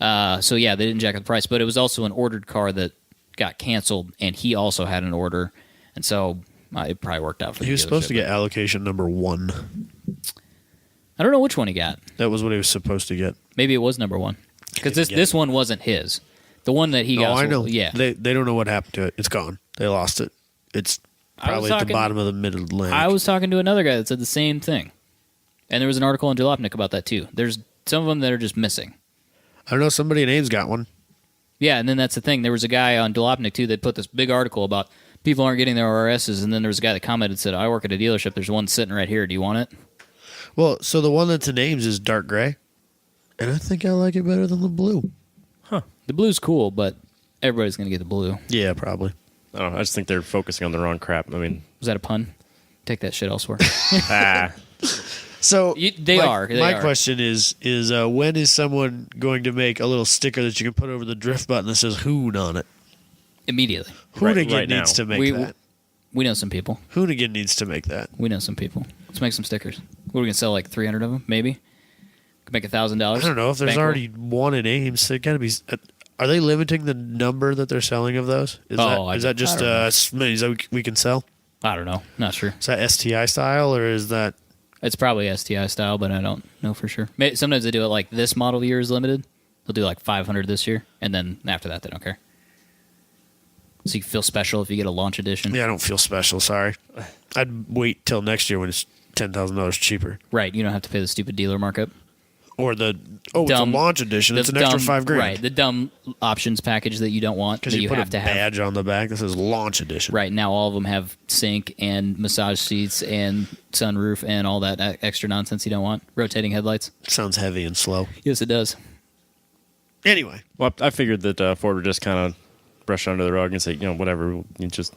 So yeah, they didn't jack up the price, but it was also an ordered car that got canceled, and he also had an order, and so it probably worked out for He the was supposed to dealership. get allocation number 1. I don't know which one he got. That was what he was supposed to get. Maybe it was number 1, because Didn't get this it. one wasn't his. The one that he got. Oh, I was- know. Yeah, They don't know what happened to it. It's gone. They lost it. It's I was probably at the talking- bottom of the mid-Atlantic. I was talking to another guy that said the same thing, and there was an article on Jalopnik about that too. There's some of them that are just missing. I don't know. Somebody in Ames got one. Yeah, and then that's the thing. There was a guy on Jalopnik too that put this big article about people aren't getting their RSs, and then there was a guy that commented and said, "I work at a dealership. There's one sitting right here. Do you want it?" Well, so the one that's in Ames is dark gray, and I think I like it better than the blue. The blue's cool, but everybody's gonna get the blue. Yeah, probably. I don't know. I just think they're focusing on the wrong crap. I mean, Was that a pun? Take that shit elsewhere. So They are. My question is when is someone going to make a little sticker that you can put over the drift button that says "Hoon" on it? Immediately. Hoonigan right now. needs to make We- that. We know some people. Hoonigan needs to make that. We know some people. Let's make some stickers. What are we gonna sell? Like 300 of them, maybe. Could make $1,000. I don't know if there's Bankroll. already one in Ames. There got to be. Are they limiting the number that they're selling of those? Is that just as many as we can sell? I don't know. Not sure. Is that STI style or is that? It's probably STI style, but I don't know for sure. Sometimes they do it like this model year is limited. They'll do like 500 this year, and then after that, they don't care. So you feel special if you get a launch edition. Yeah, I don't feel special. Sorry. I'd wait till next year when it's $10,000 cheaper. Right. You don't have to pay the stupid dealer markup. Or it's a launch edition. It's an extra $5,000. Right. The dumb options package that you don't want. Because you put a badge on the back that says launch edition. Right. Now all of them have sync and massage seats and sunroof and all that extra nonsense you don't want. Rotating headlights. Sounds heavy and slow. Yes, it does. Anyway. Well, I figured that Ford would just kind of brush it under the rug and say, whatever,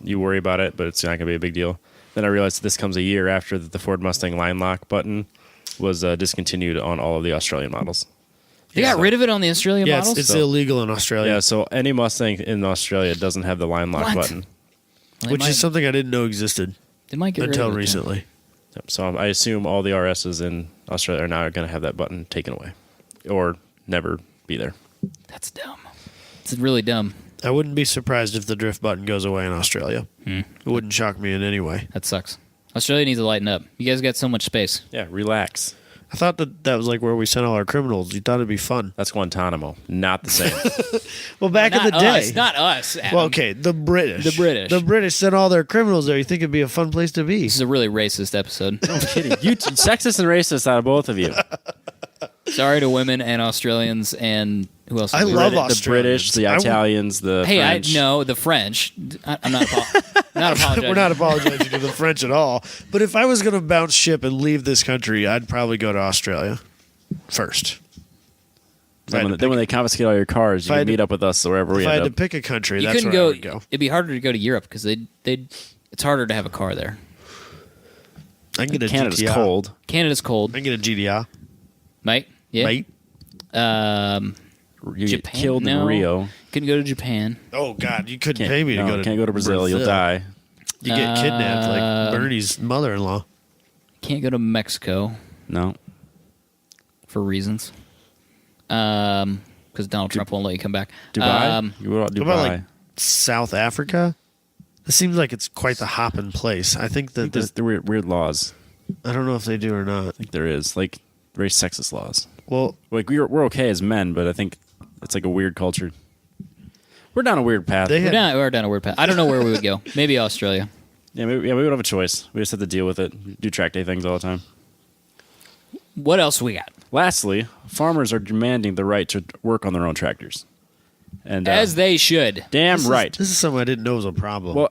you worry about it, but it's not going to be a big deal. Then I realized that this comes a year after the Ford Mustang line lock button was discontinued on all of the Australian models. They got rid of it on the Australian models? It's illegal in Australia. Yeah, so any Mustang in Australia doesn't have the line lock button. Well, which is something I didn't know existed they might get until rid of it, recently. Yep, so I assume all the RSs in Australia are now going to have that button taken away or never be there. That's dumb. It's really dumb. I wouldn't be surprised if the drift button goes away in Australia. It wouldn't shock me in any way. That sucks. Australia needs to lighten up. You guys got so much space. Yeah, relax. I thought that was like where we sent all our criminals. You thought it'd be fun. That's Guantanamo. Not the same. Well, back in the day. Not us. Adam. Well, okay, the British. The British sent all their criminals there. You think it'd be a fun place to be? This is a really racist episode. I'm kidding. You sexist and racist out of both of you. Sorry to women and Australians and who else? I love The Australians. British, the Italians, the French. The French. I'm not apologizing. We're not apologizing to the French at all. But if I was going to bounce ship and leave this country, I'd probably go to Australia first. Then when they confiscate all your cars, you can meet up with us wherever we end up. If I had to pick a country, that's where I would go. It'd be harder to go to Europe because it's harder to have a car there. I can get a Canada's GTI. cold. Canada's cold. I can get a GDI. Mate? Yeah. Mate? You Japan? get killed No. in Rio. Couldn't go to Japan. Oh, God. You couldn't pay me to go to Can't go to Brazil. You'll die. You get kidnapped like Bernie's mother-in-law. Can't go to Mexico No. for reasons. Because Donald Trump won't let you come back. Dubai? You What about Dubai? about like South Africa? It seems like it's quite the hopping place. I think that There's weird laws. I don't know if they do or not. I think there is. Like, very sexist laws. Well, Like, we're okay as men, but I think it's like a weird culture. We're down a weird path. They- We're down a weird path. I don't know where we would go. Maybe Australia. we don't have a choice. We just have to deal with it. Do track day things all the time. What else we got? Lastly, farmers are demanding the right to work on their own tractors. And As they should. damn right. This is something I didn't know was a problem.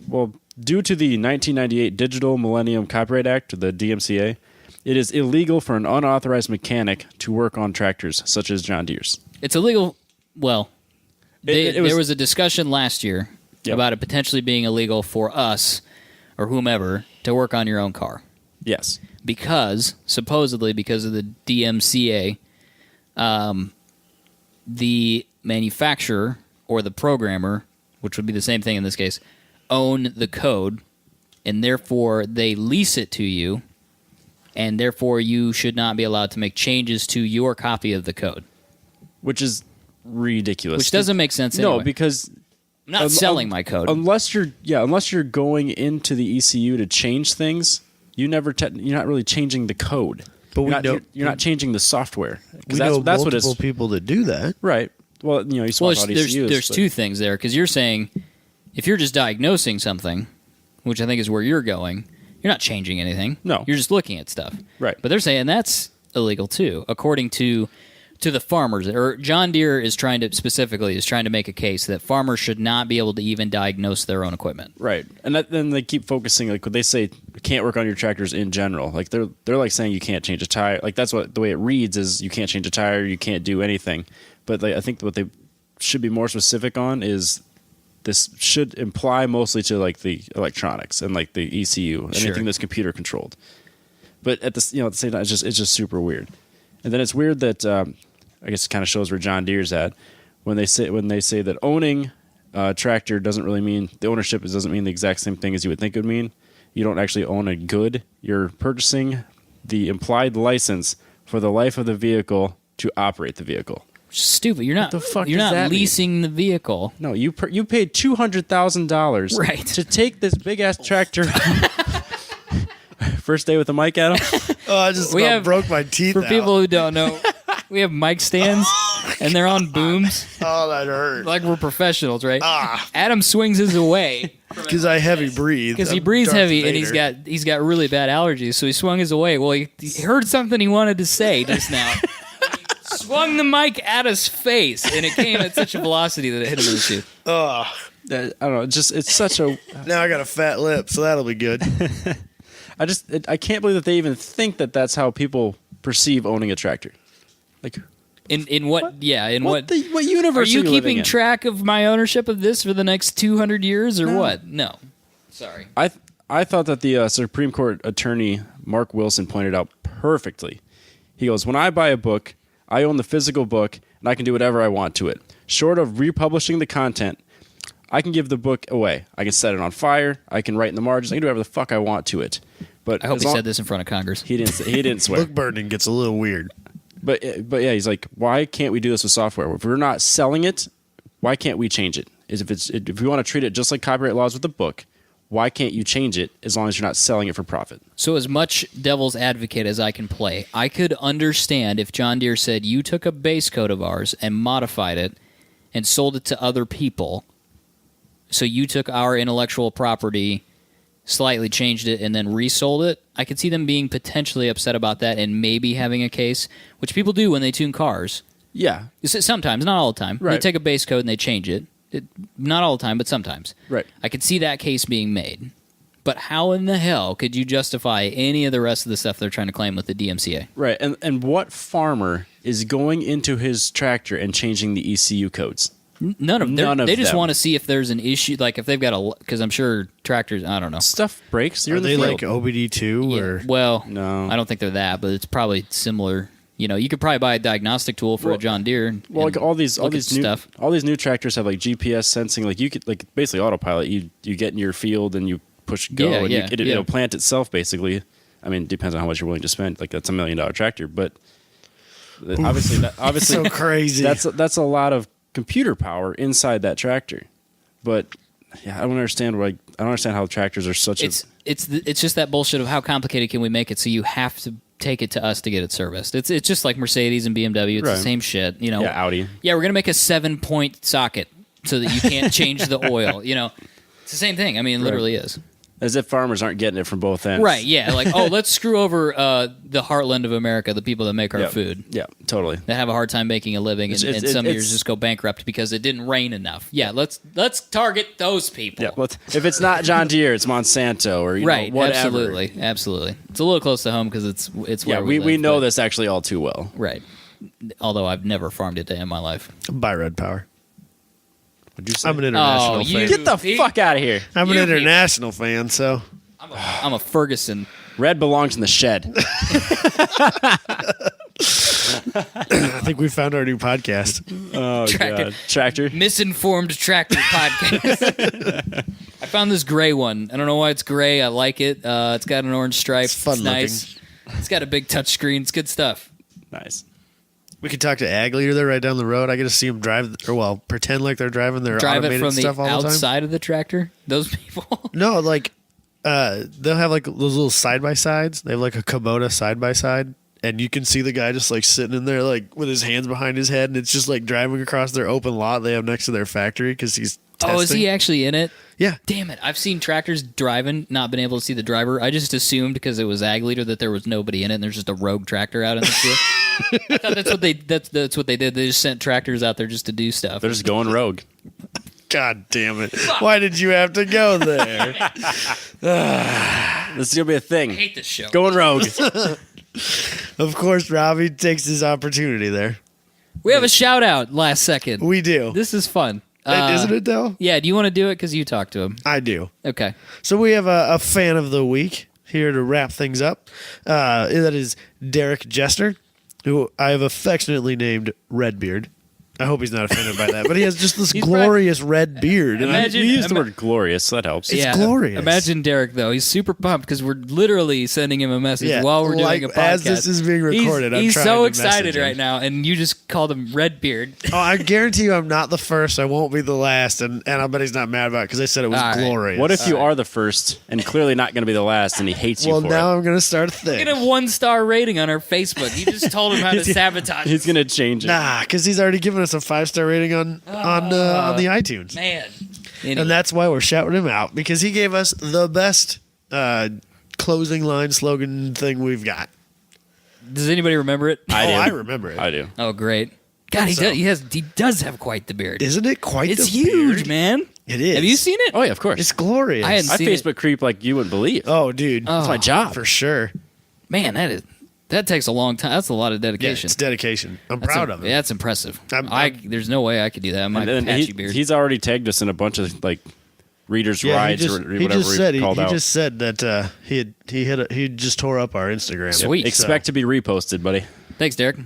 Well, due to the 1998 Digital Millennium Copyright Act, the DMCA, it is illegal for an unauthorized mechanic to work on tractors such as John Deere's. It's illegal. Well, It was- there was a discussion last year Yep. about it potentially being illegal for us or whomever to work on your own car. Yes. Supposedly because of the DMCA, the manufacturer or the programmer, which would be the same thing in this case, own the code, and therefore they lease it to you, and therefore you should not be allowed to make changes to your copy of the code. Which is ridiculous. Which doesn't make sense No, anyway. because I'm not selling my code. unless you're going into the ECU to change things, you're not really changing the code. But you're not changing the software. 'Cause we know that's what multiple it's people that do that. right. Well, you swap out there's ECUs. two things there, because you're saying if you're just diagnosing something, which I think is where you're going, you're not changing anything. No. You're just looking at stuff. Right. But they're saying that's illegal too, according to the farmers. Or John Deere is trying to make a case that farmers should not be able to even diagnose their own equipment. Right, and then they keep focusing like when they say can't work on your tractors in general. Like they're like saying you can't change a tire. Like that's what the way it reads is you can't change a tire, you can't do anything. But I think what they should be more specific on is this should imply mostly to like the electronics and like the ECU, Sure. anything that's computer controlled. But at the same time, it's just super weird. And then it's weird that I guess it kind of shows where John Deere's at when they say that owning a tractor doesn't really mean the ownership doesn't mean the exact same thing as you would think it would mean. You don't actually own a good. You're purchasing the implied license for the life of the vehicle to operate the vehicle. Stupid. You're not. the fuck you're does not that mean? leasing the vehicle. No, you paid $200,000 Right. to take this big ass tractor. First day with the mic, Adam. Oh, I just We about have- broke my teeth For out. people who don't know, we have mic stands, and they're on booms. Oh, that hurt. Like we're professionals, right? Adam swings his away Because I heavy breathe. because he I'm breathes Darth heavy, and Vader. he's got really bad allergies. So he swung his away. Well, he heard something he wanted to say just now. Swung the mic at his face, and it came at such a velocity that it hit him in the tooth. Ugh. I don't know. It's such a. Now I got a fat lip, so that'll be good. I can't believe that they even think that that's how people perceive owning a tractor. Like, In what? Yeah, in what Are universe you are you living keeping in? track of my ownership of this for the next 200 years, or No. what? No. Sorry. I thought that the Supreme Court attorney Mark Wilson pointed out perfectly. He goes, when I buy a book, I own the physical book, and I can do whatever I want to it. Short of republishing the content, I can give the book away. I can set it on fire. I can write in the margins. I can do whatever the fuck I want to it. But I hope as he long- said this in front of Congress. He didn't swear. Book burning gets a little weird. But yeah, he's like, why can't we do this with software? If we're not selling it, why can't we change it? If we want to treat it just like copyright laws with the book, why can't you change it as long as you're not selling it for profit? So as much devil's advocate as I can play, I could understand if John Deere said you took a base code of ours and modified it and sold it to other people. So you took our intellectual property, slightly changed it, and then resold it. I could see them being potentially upset about that and maybe having a case, which people do when they tune cars. Yeah, Sometimes, not all the time. They Right. take a base code and they change it. Not all the time, but sometimes. right. I could see that case being made. But how in the hell could you justify any of the rest of the stuff they're trying to claim with the DMCA? Right, and what farmer is going into his tractor and changing the ECU codes? None of them. None of They just them. want to see if there's an issue, like if they've got because I'm sure tractors, I don't know. Stuff breaks. You're Are in the they field. like OBD2 Yeah, or? well, No. I don't think they're that, but it's probably similar. You know, you could probably buy a diagnostic tool for a John Deere. Well, like all these look at new stuff. all these new tractors have like GPS sensing. Like you could like basically autopilot. You get in your field and you push go, Yeah, and yeah, yeah. it'll plant itself basically. I mean, it depends on how much you're willing to spend. Like that's $1 million tractor, but obviously So crazy. that's a lot of computer power inside that tractor. But yeah, I don't understand how tractors are such It's just that bullshit of how complicated can we make it so you have to take it to us to get it serviced. It's just like Mercedes and BMW. It's the Right. same shit. You know. Yeah, Audi. Yeah, we're gonna make a 7-point socket so that you can't change the oil. You know, it's the same thing. I mean, it literally is. as if farmers aren't getting it from both ends. Right? Yeah. Like, oh, let's screw over the heartland of America, the people that make our Yeah. food. Yeah, totally. That have a hard time making a living, and some years it's- just go bankrupt because it didn't rain enough. Yeah, let's target those people. Yeah, well, if it's not John Deere, it's Monsanto or Right, know, whatever. absolutely. It's a little close to home because it's Yeah, where we live, know but- this actually all too well. Right. Although I've never farmed a day in my life. Buy Red Power. Would you say? I'm an international Oh, fan. Get the fuck out of here. I'm an you- international fan, so I'm a Ferguson. Red belongs in the shed. I think we found our new podcast. Oh Tractor. god, tractor. Misinformed Tractor Podcast. I found this gray one. I don't know why it's gray. I like it. It's got an orange stripe. It's fun nice. It's got a big touch screen. It's good stuff. Nice. We could talk to Ag Leader there right down the road. I get to see them drive, or well, pretend like they're driving their Drive it automated from the stuff all the time. outside of the tractor. Those people. No, like they'll have like those little side by sides. They have like a Kubota side by side, and you can see the guy just like sitting in there like with his hands behind his head, and it's just like driving across their open lot they have next to their factory because he's testing. Oh, is he actually in it? Yeah. Damn it. I've seen tractors driving, not been able to see the driver. I just assumed because it was Ag Leader that there was nobody in it and there's just a rogue tractor out in the field. I thought that's what they did. They just sent tractors out there just to do stuff. They're just going rogue. God damn it! Why did you have to go there? This is gonna be a I thing. hate this show. Going rogue. Of course, Robbie takes his opportunity there. We have a shout out last second. We do. This is fun. Isn't it though? Yeah, do you want to do it because you talked to him? I do. Okay. So we have a fan of the week here to wrap things up. That is Derek Jester, who I have affectionately named Redbeard. I hope he's not offended by that. But he has just this He's glorious red beard. And Imagine- You used the word glorious, so that helps. It's glorious. Imagine Derek though; he's super pumped because we're literally sending him a message while we're doing a podcast. As this is being recorded, he's I'm trying so to excited message him. right now, and you just called him Redbeard. Oh, I guarantee you, I'm not the first. I won't be the last, and I bet he's not mad about it because I said it was All right. glorious. What if you are the first and clearly not going to be the last, and he hates you Well, for now it? I'm gonna start a thing. Get a 1-star rating on our Facebook. You just told him how to sabotage. He's going to change it. Nah, because he's already given us a 5-star rating on the iTunes, Man. Anyway. and that's why we're shouting him out because he gave us the best closing line slogan thing we've got. Does anybody remember it? I do. I remember it. I do. Oh, great. God, So- he does have quite the beard. Isn't it quite? It's the huge, beard? man. It is. Have you seen it? Oh, yeah, of course. It's glorious. I hadn't I seen Facebook creep like you wouldn't believe. Oh, dude, Oh. That's my job. for sure. Man, that takes a long time. That's a lot of Yeah, dedication. it's dedication. I'm That's proud of it. Yeah, that's impressive. I'm- There's no way I could do that. My And then patchy beard. he's already tagged us in a bunch of like readers' rides or whatever he just said he called out. just said that he just tore up our Instagram. Sweet. Expect to be reposted, buddy. Thanks, Derek.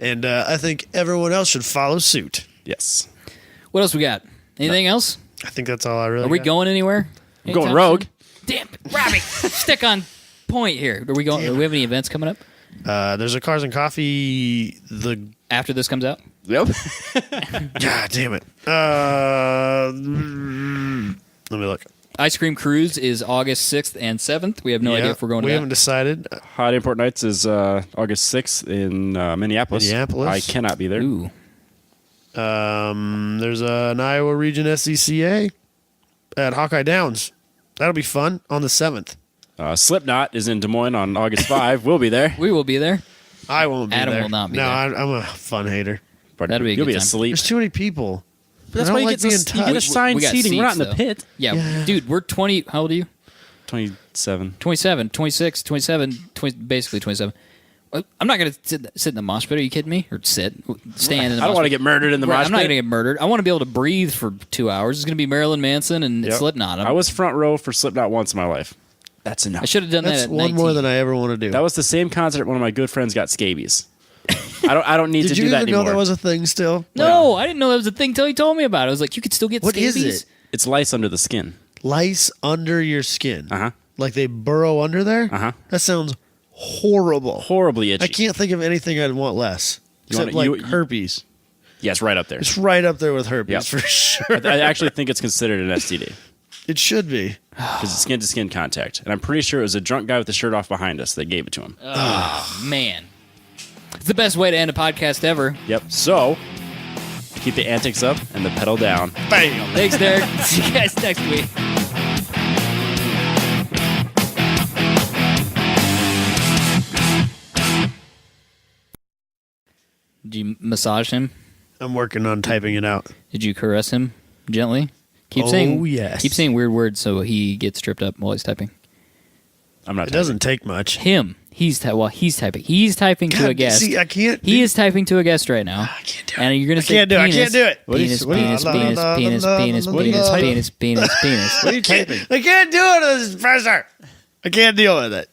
And I think everyone else should follow suit. Yes. What else we got? Anything else? I think that's all I really. Are we got. going anywhere? I'm going Anytime rogue. soon? Damn it, Robbie! Stick on point here. Are we going? Do we have any events coming up There's a Cars and Coffee. after this comes out? Yep. God damn it. Let me look. Ice Cream Cruise is August 6th and 7th. We have no idea if we're going to We that. haven't decided. Hot Import Nights is August 6th in Minneapolis. Minneapolis. I cannot be there. Ooh. There's an Iowa Region SCCA at Hawkeye Downs. That'll be fun on the 7th. Slipknot is in Des Moines on August 5. We'll be there. We will be there. I won't be Adam there. will not be no, there. I'm a fun hater. But That'll be a you'll good be time. asleep. There's too many people. That's I why don't you like get, being you get touched. assigned We got seating. We're not in seats, the though. pit. Yeah, dude, we're 20. How old are you? 27. 27, 26, 27, basically 27. I'm not going to sit in the mosh pit. Are you kidding me? Or stand in the mosh pit. I don't want to get murdered in the Right, mosh I'm not pit. going to get murdered. I want to be able to breathe for 2 hours. It's going to be Marilyn Manson and Yep. Slipknot. I was front row for Slipknot once in my life. That's enough. I should have done That's that at one 19. more than I ever want to do. That was the same concert one of my good friends got scabies. I don't need Did to you do that even know anymore. that was a thing still? No, I didn't know that was a thing till he told me about it. I was like, you could still get What is scabies? it? It's lice under the skin. Lice under your skin. Uh-huh. Like they burrow under there? Uh-huh. That sounds horrible. Horribly itchy. I can't think of anything I'd want less. You Except wanna- like you- herpes. Yeah, it's right up there. It's right up there with herpes Yep. for sure. I actually think it's considered an STD It should be. because it's skin-to-skin contact. And I'm pretty sure it was a drunk guy with the shirt off behind us that gave it to him. Man. It's the best way to end a podcast ever. Yep. So, keep the antics up and the pedal down. Bam. Thanks, Derek. See you guys next week. Did you massage him? I'm working on typing it out. Did you caress him gently? Keep Oh, saying yes. Keep saying weird words so he gets tripped up while he's typing. I'm not It doesn't take much. Him. He's typing. He's typing to a God, guest. see, I can't. He is typing to a guest right now. I can't do it. And you're gonna I say can't do it. I penis. can't do it. What Penis, is- what is- penis, la, penis, la, penis, la, penis, la, penis, la, penis, penis, penis, penis. What are you typing? I can't do it with this pressure. I can't deal with it.